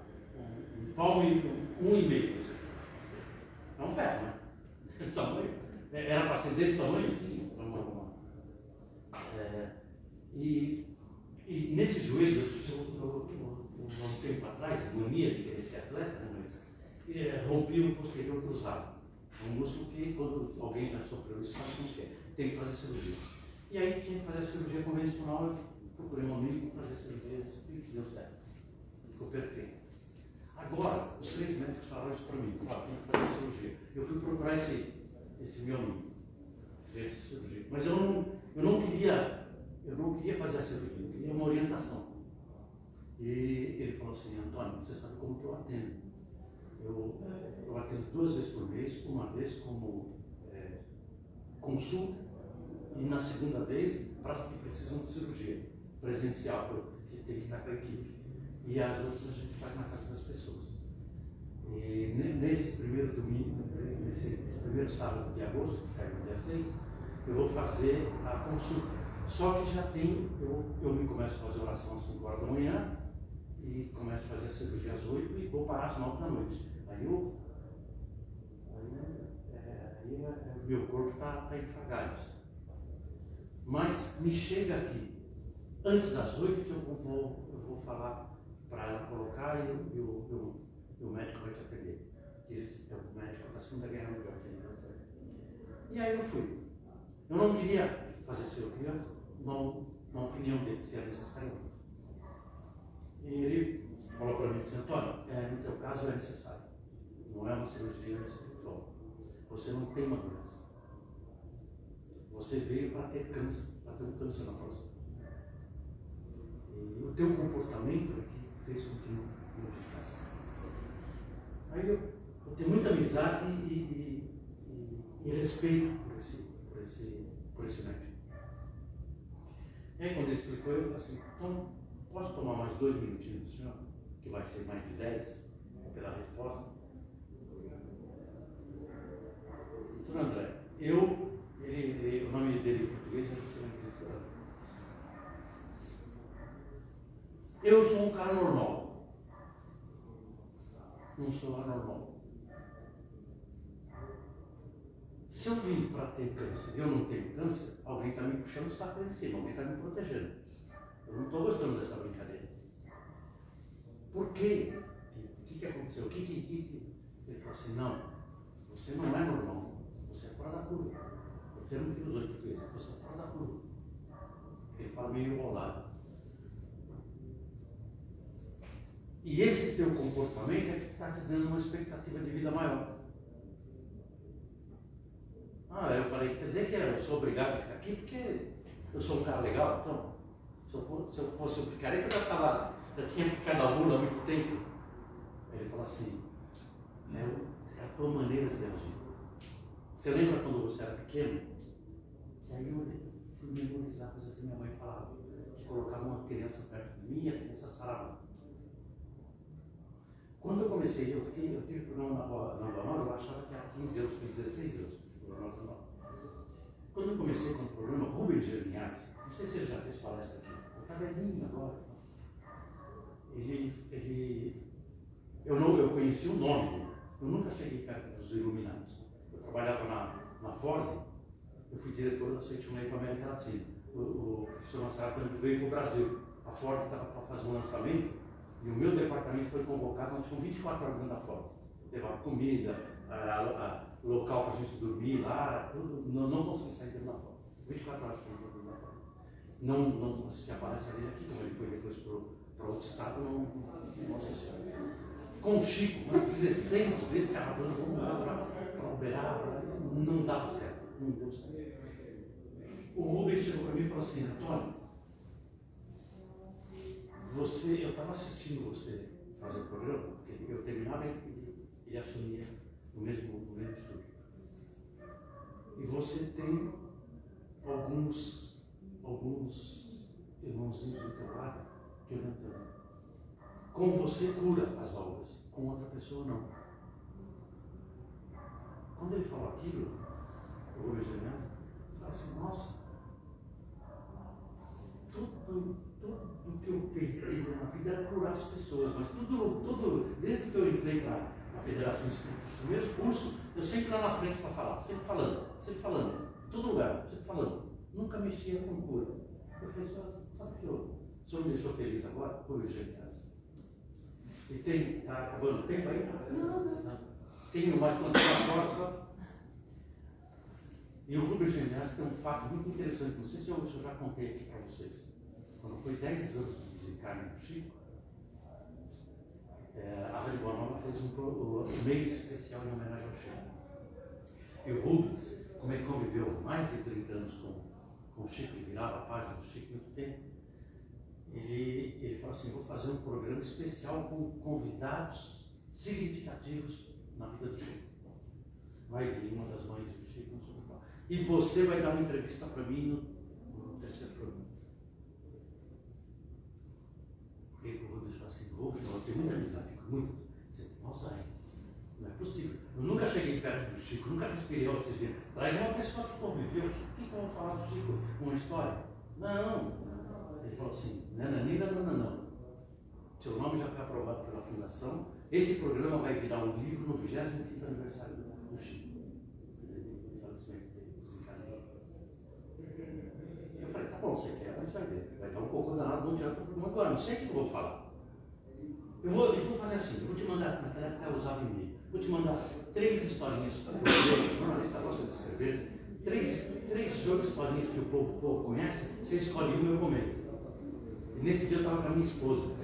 Speaker 2: um palmo e 1,5. Assim. É um feto, né? Esse tamanho. Era para ser desse tamanho? Sim. E nesse joelho, eu um tempo atrás, mania de querer ser atleta, mas rompi o posterior cruzado. Um músculo que, quando alguém já sofreu isso, sabe como é. Tem que fazer cirurgia. E aí tinha que fazer a cirurgia convencional, eu procurei um amigo para fazer a cirurgia e deu certo. Ficou perfeito. Agora, os 3 médicos falaram isso para mim, tem que fazer a cirurgia. Eu fui procurar esse meu amigo, que fez essa cirurgia. Mas eu não queria fazer a cirurgia, eu queria uma orientação. E ele falou assim, Antônio, você sabe como que eu atendo? Eu atendo 2 vezes por mês, uma vez como consulta e na segunda vez para as que precisam de cirurgia presencial, que tem que estar com a equipe. E as outras a gente faz na casa das pessoas. E nesse primeiro domingo, nesse primeiro sábado de agosto, que cai no dia 6, eu vou fazer a consulta. Só que já tem, eu me começo a fazer oração às 5 horas da manhã e começo a fazer a cirurgia às 8 e vou parar às 9 da noite. Aí meu corpo está em frangalhos. Mas me chega aqui, antes das 8 que eu vou falar para ela colocar e o médico vai te atender. É o médico da Segunda Guerra Mundial. E aí eu fui. Eu não queria fazer isso, eu queria na opinião dele, se era necessário. E ele falou para mim assim, Antônio, no teu caso é necessário. Não é uma cirurgia espiritual. Você não tem uma doença. Você veio para ter câncer, para ter um câncer na próstata. E o teu comportamento é que fez com que não ficasse. Aí eu tenho muita amizade e respeito por esse médico. E aí quando ele explicou, eu falei assim, então, posso tomar mais 2 minutinhos do senhor? Que vai ser mais de 10 pela resposta. Doutor André, o nome dele em português a gente não entende. Eu sou um cara normal. Não sou anormal. Se eu vim para ter câncer e eu não tenho câncer, alguém está me puxando os tacos em cima, alguém está me protegendo. Eu não estou gostando dessa brincadeira. Por quê? O que aconteceu? Ele falou assim, não, você não é normal, você é fora da curva. O termo que ele usou em português, você é fora da curva. Ele fala meio enrolado. E esse teu comportamento é que está te dando uma expectativa de vida maior. Eu falei, quer dizer que eu sou obrigado a ficar aqui porque eu sou um cara legal? Então, se eu fosse um picareta, já tinha picado a mula há muito tempo. Ele falou assim, é a tua maneira de agir. Você lembra quando você era pequeno? Que aí eu fui memorizar a coisa que minha mãe falava, que colocava uma criança perto de mim e a criança sarava. Quando eu comecei, eu tive problema na Nova Nova, eu achava que era 15 anos, foi 16 anos. Quando eu comecei com o programa, Rubens Germiassi, não sei se ele já fez palestra aqui, ele está velhinho agora. Eu conheci o nome dele, eu nunca cheguei perto dos iluminados. Eu trabalhava na Ford, eu fui diretor da Sentinel para a América Latina. O professor Massaro veio para o Brasil, a Ford estava para fazer um lançamento e o meu departamento foi convocado, nós tínhamos 24 horas dentro da Ford. Levava comida, local para a gente dormir lá, tudo, não consegui sair dentro da Ford. 24 horas dentro da Ford. Não assisti a palestra dele aqui, como ele foi depois para outro estado, não assisti. Com o Chico, umas 16 vezes caravana, vamos lá para Uberaba, não dava certo, não deu certo. O Rubens chegou para mim e falou assim, Antônio, eu estava assistindo você fazer o programa, porque eu terminava e ele assumia o mesmo estúdio. E você tem alguns irmãozinhos do teu lado te orientando. Com você cura as obras, com outra pessoa não. Quando ele falou aquilo, o Rubens Germiassi, eu falei assim, nossa, tudo que eu perdi na vida era curar as pessoas, mas tudo desde que eu entrei para a Federação Espírita, os primeiros cursos, eu sempre lá na frente para falar, sempre falando, em todo lugar, sempre falando, nunca mexia com cura. Eu falei, sabe que o senhor me deixou feliz agora? Rubens Germiassi. E está acabando o tempo aí? Não. Tem mais quanto agora só? E o Rubens Germiassi tem um fato muito interessante, não sei se eu já contei aqui para vocês. Quando foi 10 anos de desencarne do Chico, a Rádio Boa Nova fez um mês especial em homenagem ao Chico. E o Rubens, como ele conviveu mais de 30 anos com o Chico, ele virava a página do Chico muito tempo, ele falou assim, vou fazer um programa especial com convidados significativos na vida do Chico. Vai vir uma das mães do Chico, não sei o que tal. E você vai dar uma entrevista para mim no terceiro programa. E o Rubens falou assim, Rubens, eu tenho muita amizade, muito. Nossa, não é possível. Eu nunca cheguei perto do Chico, nunca respirei oxigênio. Traz uma pessoa que conviveu, o que eu vou falar do Chico? Uma história? Não. Ele falou assim, não. Seu nome já foi aprovado pela Fundação. Esse programa vai virar um livro no 25º aniversário do Chico. Eu falei, tá bom, você quer, mas vai ver. Vai dar um pouco danado, não adianta o programa agora. Não sei o que eu vou falar. Eu vou fazer assim, eu vou te mandar, naquela época eu usava e-mail, vou te mandar 3 historinhas para o jornalista gosta de escrever, 3 historinhas que o povo pouco conhece, você escolhe uma e eu comento. E nesse dia eu estava com a minha esposa,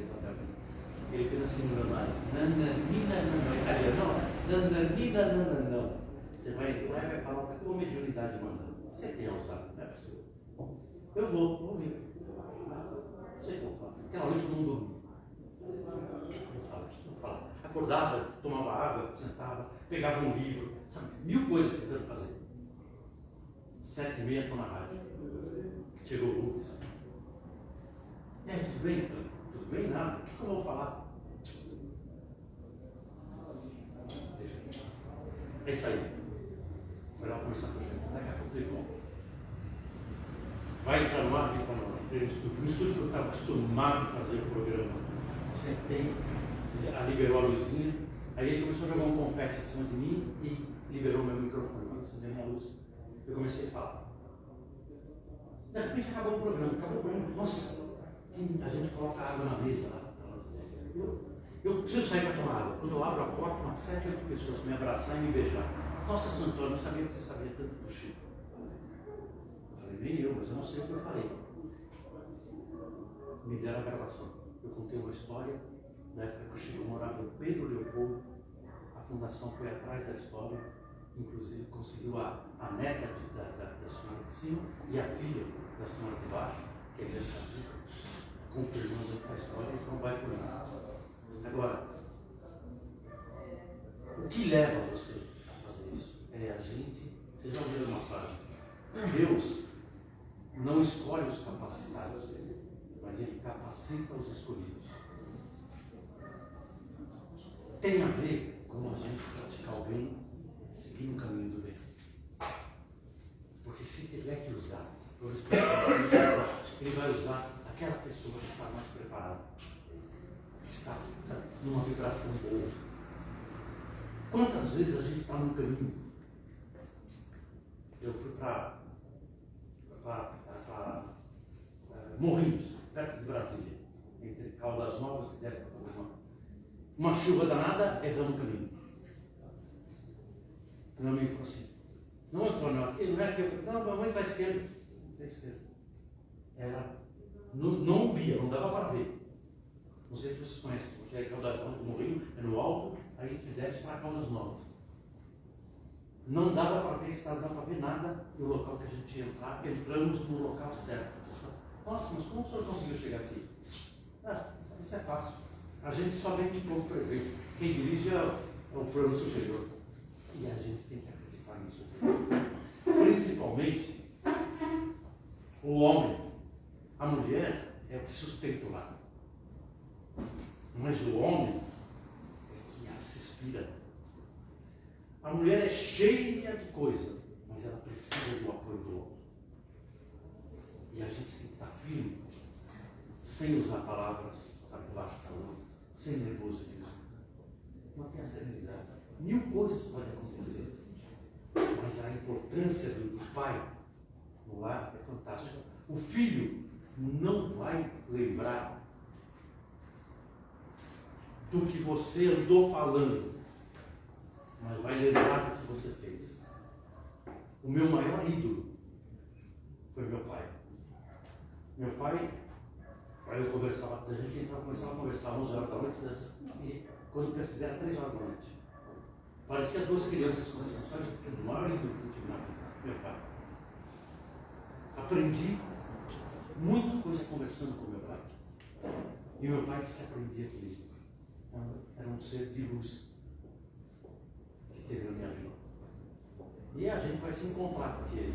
Speaker 2: ele fez assim no meu nariz, nananina, italiano, não. Você vai entrar e vai falar o que a tua mediunidade manda. Você tem Alzheimer, não é possível. Eu vou ouvir. Sei que eu vou falar. Aquela noite eu não dormi. Eu falava. Acordava, tomava água, sentava, pegava um livro, sabe? 1000 coisas tentando fazer. 7h30 estou na rádio. Chegou o Rubens. Tudo bem? Tudo bem? Nada. O que eu vou falar? É isso aí. Vai lá conversar com a gente. Daqui a pouco ele volta. Vai entrar no ar, vai entrar no ar. Entrei no estúdio que eu estava acostumado a fazer o programa. Sentei, liberou a luzinha. Aí ele começou a jogar um confete acima de mim e liberou meu microfone. Quando acendeu minha luz, eu comecei a falar. De repente acabou o programa. Nossa, a gente coloca água na mesa lá. Eu preciso sair para tomar água. Quando eu abro a porta, umas 7, 8 pessoas me abraçar e me beijar. Nossa, São Antônio, não sabia que você sabia tanto do Chico. Eu falei, nem eu, mas eu não sei o que eu falei. Me deram a gravação. Eu contei uma história da época que o Chico morava em Pedro Leopoldo. A fundação foi atrás da história, inclusive conseguiu a neta da senhora de cima e a filha da senhora de baixo, que é a confirmando a história, então vai por aí. Agora, o que leva você a fazer isso? É a gente, vocês já ouviram uma frase, Deus não escolhe os capacitados, mas Ele capacita os escolhidos. Tem a ver com a gente praticar o bem, seguir no caminho do bem. Porque se tiver que usar, Ele vai usar aquela pessoa que está mais preparada, que está, sabe, numa vibração boa. Quantas vezes a gente está no caminho? Eu fui para Morrinhos, perto de Brasília, entre Caldas Novas e Décima. Uma chuva danada, errando o caminho. O meu amigo falou assim, não, Antônio, aqui não é aqui. Eu falei, não, mamãe está à esquerda. Está à esquerda. Não via, não dava para ver. Não sei se vocês conhecem, porque é Caldas Novas, o Morrinho é no alto, aí se desce para Caldas Novas. Não dava para ver estrada, não dava para ver nada do local que a gente ia entrar. Entramos no local certo. Nossa, mas como o senhor conseguiu chegar aqui? Isso é fácil. A gente só vem de pouco presente. Quem dirige é o plano superior. E a gente tem que acreditar nisso. Principalmente o homem. A mulher é o que sustenta o lar. Mas o homem é que ela se inspira. A mulher é cheia de coisa, mas ela precisa do apoio do outro. E a gente tem que estar firme, sem usar palavras para debaixo da mão, sem nervosismo. Mantenha a serenidade. 1000 coisas podem acontecer, mas a importância do pai no lar é fantástica. O filho não vai lembrar do que você andou falando, mas vai lembrar do que você fez. O meu maior ídolo foi meu pai. Meu pai, aí eu conversava, a gente começava a conversar 11 horas da noite, e quando eu percebi era 3 horas da noite. Parecia 2 crianças conversando, só isso, o maior ídolo que eu tive na vida, meu pai. Aprendi muita coisa conversando com meu pai. E meu pai disse que aprendia comigo. Era um ser de luz que teve na minha vida. E a gente vai se encontrar, porque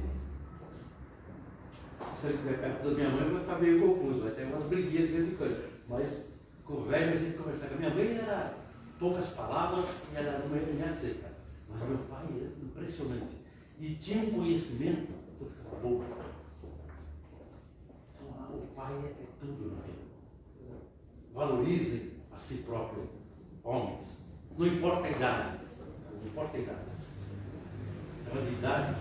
Speaker 2: se ele estiver perto da minha mãe, vai ficar meio confuso, vai ser umas briguinhas de vez em quando. Mas com o velho a gente conversava. A minha mãe era poucas palavras e ela era uma linha seca. Mas meu pai era impressionante. E tinha um conhecimento que eu ficava bobo. Então, o pai é tudo na vida. Valorizem a si próprio, homens. Não importa a idade. Não importa a idade. A idade,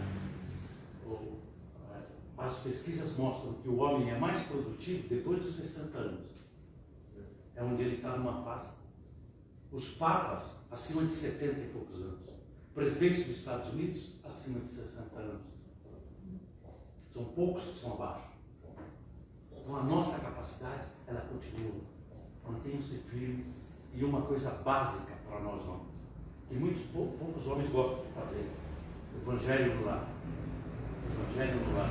Speaker 2: as pesquisas mostram que o homem é mais produtivo depois dos 60 anos. É onde ele está numa fase. Os papas, acima de 70 e poucos anos. Presidentes dos Estados Unidos, acima de 60 anos. São poucos que são abaixo. Então a nossa capacidade, ela continua. Mantenham-se firmes. E uma coisa básica para nós homens, que poucos homens gostam de fazer. Evangelho no lar. Evangelho no lar.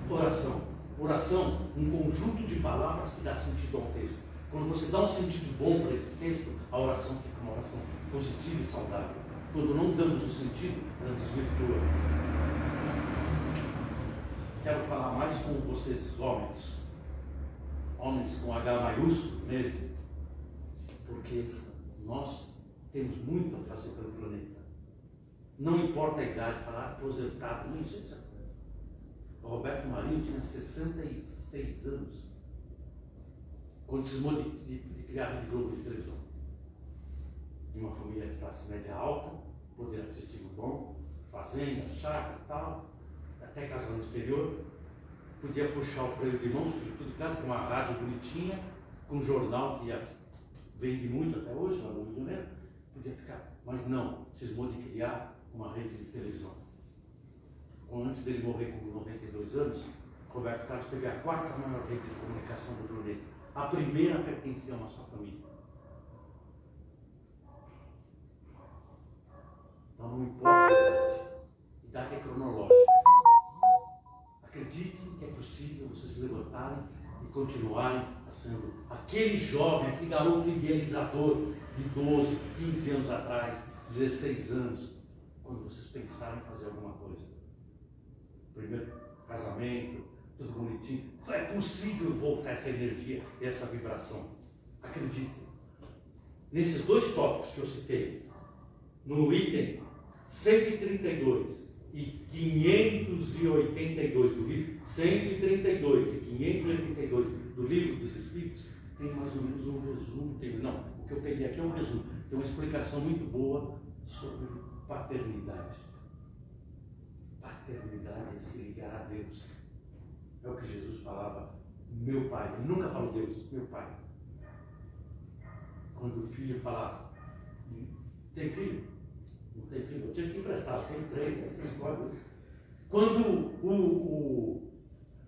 Speaker 2: Oração. Oração, um conjunto de palavras que dá sentido ao texto. Quando você dá um sentido bom para esse texto, a oração fica uma oração positiva e saudável. Quando não damos o sentido, ela desvirtua. quero falar mais com vocês, homens com H maiúsculo mesmo, porque nós temos muito a fazer pelo planeta. Não importa a idade, falar aposentado, não sei se é coisa. O Roberto Marinho tinha 66 anos quando cismou de criar a Rede Globo de televisão. De uma família de classe média alta, poder aquisitivo bom, fazenda, chácara e tal, até casa no exterior, podia puxar o freio de mão, tudo claro, com uma rádio bonitinha, com um jornal que vende muito até hoje, lá no Rio de Janeiro, podia ficar, mas não, cismou de criar uma rede de televisão. Antes dele morrer com 92 anos, Roberto Carlos teve a quarta maior rede de comunicação do planeta. A primeira pertencia a uma só família. Então não importa a idade. Idade é cronológica. Acreditem que é possível vocês se levantarem e continuarem sendo aquele jovem, aquele garoto idealizador de 12, 15 anos atrás, 16 anos, quando vocês pensarem em fazer alguma coisa. Primeiro casamento, tudo bonitinho. É possível voltar essa energia, essa vibração. Acreditem. Nesses dois tópicos que eu citei, no item 132 e 582 do livro, 132 e 582 do livro dos Espíritos, tem mais ou menos um resumo. Não, o que eu peguei aqui é um resumo. Tem uma explicação muito boa sobre paternidade. Paternidade é se ligar a Deus. É o que Jesus falava, meu pai. Ele nunca falou Deus, meu pai. Quando o filho falava, tem filho? Não tem filho? Eu tinha que emprestar, tem 3, aí você escolhe. Quando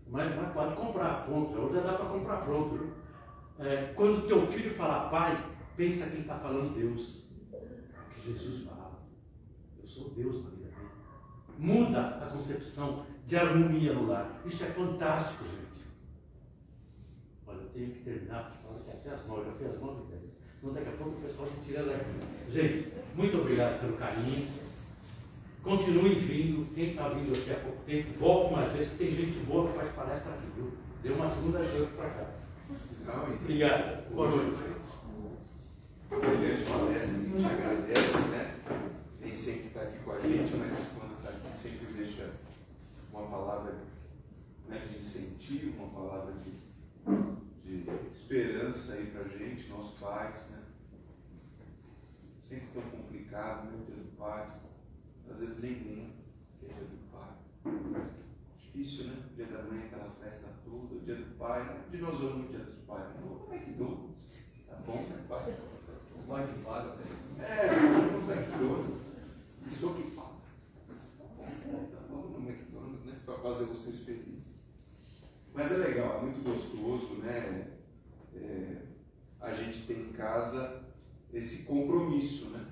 Speaker 2: mas pode comprar pronto, hoje já dá para comprar pronto. Viu? Quando teu filho falar pai, pensa que ele está falando Deus. É o que Jesus falava. Eu sou Deus na vida dele. Muda a concepção de harmonia no lar. Isso é fantástico, gente. Olha, eu tenho que terminar, porque fala que até as 9, eu fui às 9h10. Senão daqui a pouco o pessoal me tira daqui. Gente, muito obrigado pelo carinho. Continuem vindo. Quem está vindo aqui há pouco tempo, volte mais vezes, porque tem gente boa que faz palestra aqui, viu? Deu uma segunda chance para cá. Obrigado. Boa noite.
Speaker 1: Brilhante palestra, a gente agradece, né? Nem sempre está aqui com a gente, mas quando está aqui sempre deixa uma palavra, né, de incentivo, uma palavra de esperança aí para a gente, nossos pais, né? Sempre tão complicado, né? O dia do pai, às vezes nem que é dia do pai. Difícil, né? O dia da mãe, aquela festa toda, o dia do pai, onde nós vamos no dia dos pais? No McDonald's, tá bom, né, pai? O pai que paga, né? No McDonald's, só que paga. Tá bom no McDonald's, né? Para fazer vocês felizes. Mas é legal, é muito gostoso, né? A gente tem em casa esse compromisso, né?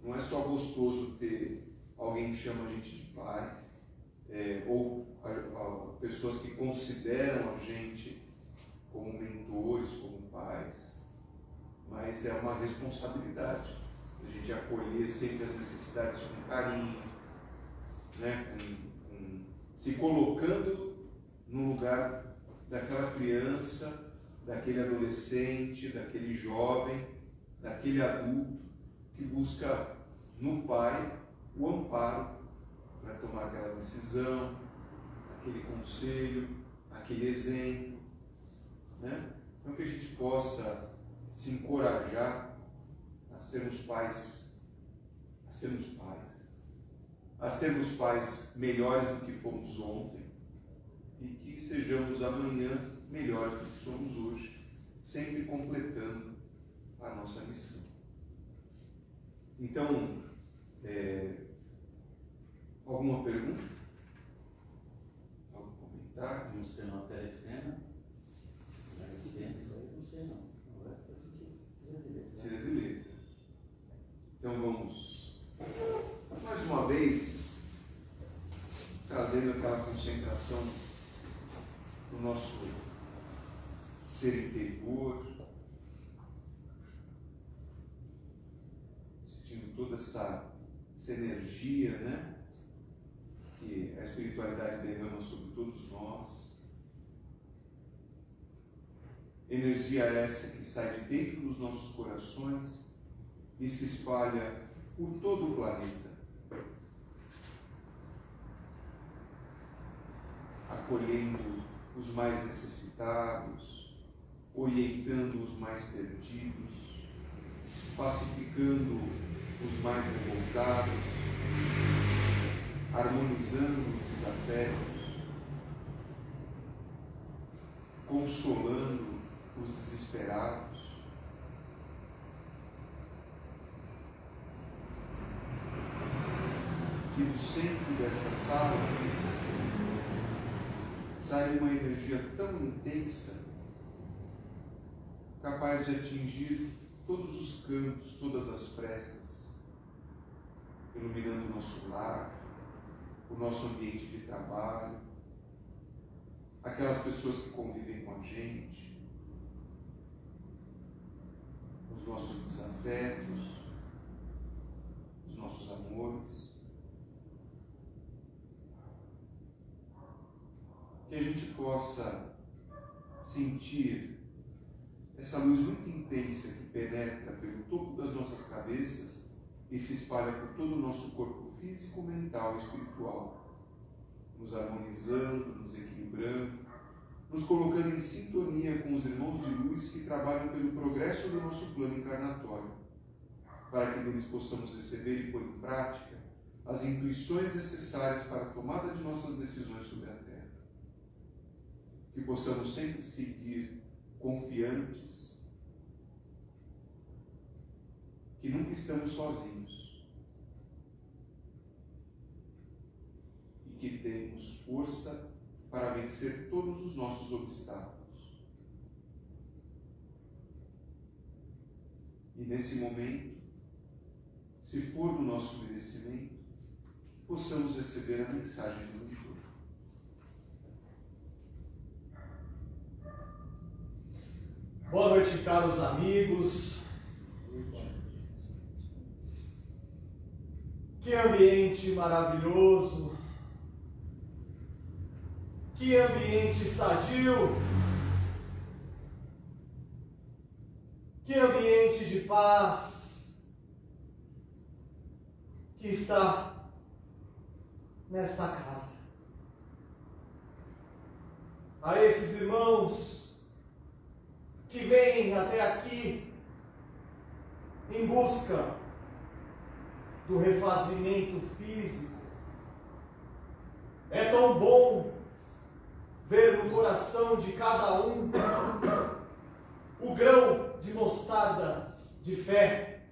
Speaker 1: Não é só gostoso ter alguém que chama a gente de pai, ou pessoas que consideram a gente como mentores, como pais, mas é uma responsabilidade a gente acolher sempre as necessidades com carinho, né? Se colocando no lugar daquela criança, daquele adolescente, daquele jovem, daquele adulto que busca no pai o amparo para tomar aquela decisão, aquele conselho, aquele exemplo, né? Então que a gente possa se encorajar a sermos pais, a sermos pais melhores do que fomos ontem e que sejamos amanhã melhores do que somos hoje, sempre completando a nossa missão. Então, alguma pergunta? Algum comentário?
Speaker 2: Não sei, não, Telecena. Isso aí não sei, não.
Speaker 1: Tira de letra. Então vamos, mais uma vez, trazendo aquela concentração do nosso ser interior, sentindo toda essa energia, né? que a espiritualidade derrama sobre todos nós. Energia essa que sai de dentro dos nossos corações e se espalha por todo o planeta, acolhendo os mais necessitados, orientando os mais perdidos, pacificando os mais revoltados, harmonizando os desafetos, consolando os desesperados. Que do centro dessa sala sai uma energia tão intensa, capaz de atingir todos os cantos, todas as frestas, iluminando o nosso lar, o nosso ambiente de trabalho, aquelas pessoas que convivem com a gente, os nossos desafetos, os nossos amores. Que a gente possa sentir essa luz muito intensa que penetra pelo topo das nossas cabeças e se espalha por todo o nosso corpo físico, mental e espiritual, nos harmonizando, nos equilibrando, nos colocando em sintonia com os irmãos de luz que trabalham pelo progresso do nosso plano encarnatório, para que deles possamos receber e pôr em prática as intuições necessárias para a tomada de nossas decisões sobre a Terra. Que possamos sempre seguir confiantes, que nunca estamos sozinhos e que temos força para vencer todos os nossos obstáculos. E nesse momento, se for do nosso merecimento, possamos receber a mensagem do mentor.
Speaker 4: Boa noite, caros amigos. Que ambiente maravilhoso. Que ambiente sadio. Que ambiente de paz que está nesta casa. A esses irmãos que vêm até aqui em busca do refazimento físico. É tão bom ver no coração de cada um o grão de mostarda de fé.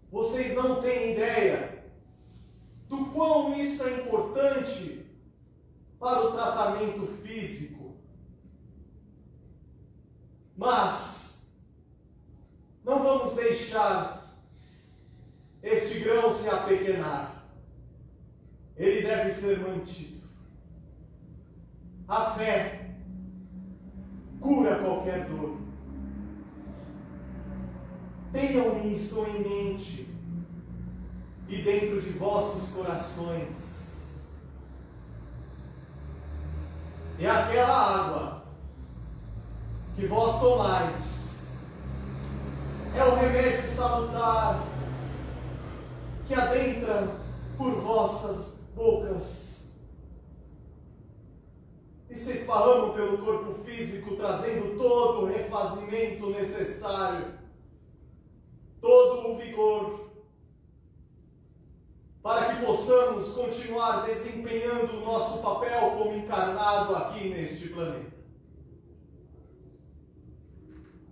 Speaker 4: Vocês não têm ideia do quão isso é importante para o tratamento físico. Mas não vamos deixar este grão se apequenar. Ele deve ser mantido. A fé cura qualquer dor. Tenham isso em mente e dentro de vossos corações. É aquela água que vós tomais, é o remédio salutar que adentra por vossas bocas e se esparrama pelo corpo físico, trazendo todo o refazimento necessário, todo o vigor, para que possamos continuar desempenhando o nosso papel como encarnado aqui neste planeta.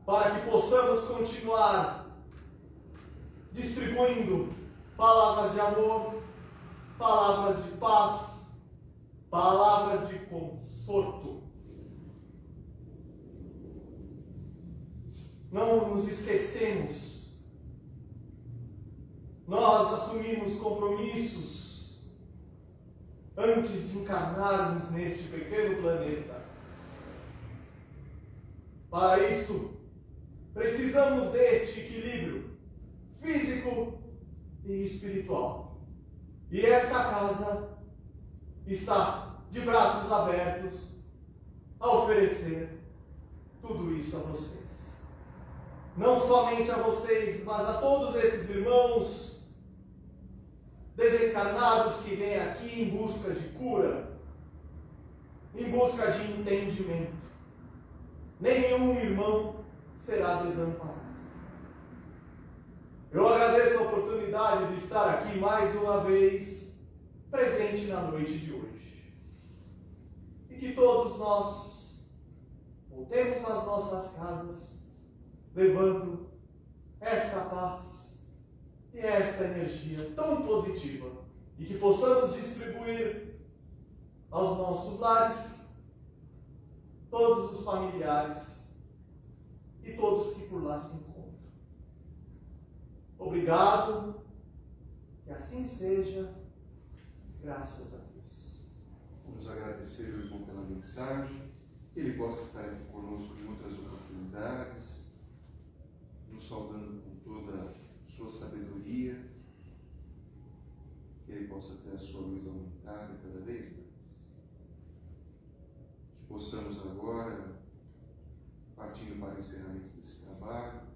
Speaker 4: Para que possamos continuar distribuindo palavras de amor, palavras de paz, palavras de conforto. Não nos esquecemos. Nós assumimos compromissos antes de encarnarmos neste pequeno planeta. Para isso, precisamos deste equilíbrio físico e espiritual. E esta casa está de braços abertos a oferecer tudo isso a vocês. Não somente a vocês, mas a todos esses irmãos desencarnados que vêm aqui em busca de cura, em busca de entendimento. Nenhum irmão será desamparado. Eu agradeço a oportunidade de estar aqui mais uma vez, presente na noite de hoje. E que todos nós voltemos às nossas casas, levando esta paz e esta energia tão positiva, e que possamos distribuir aos nossos lares, todos os familiares e todos que por lá se encontram. Obrigado, que assim seja, graças a Deus.
Speaker 1: Vamos agradecer ao irmão pela mensagem, que ele possa estar aqui conosco em outras oportunidades, nos saudando com toda a sua sabedoria, que ele possa ter a sua luz aumentada cada vez mais. Que possamos agora, partindo para o encerramento desse trabalho,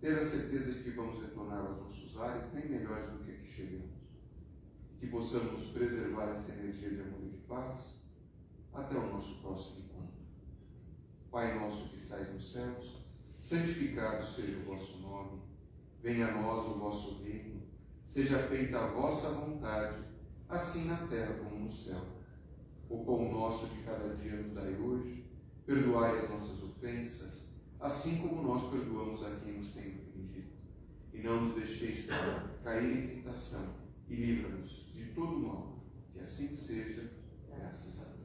Speaker 1: ter a certeza de que vamos retornar aos nossos lares bem melhores do que aqui chegamos. Que possamos preservar essa energia de amor e de paz até o nosso próximo encontro. Pai nosso que estais nos céus, santificado seja o vosso nome. Venha a nós o vosso reino. Seja feita a vossa vontade, assim na terra como no céu. O pão nosso de cada dia nos dai hoje. Perdoai as nossas ofensas, assim como nós perdoamos a quem nos tem ofendido. E não nos deixeis cair em tentação, e livra-nos de todo mal. Que assim seja, graças a Deus.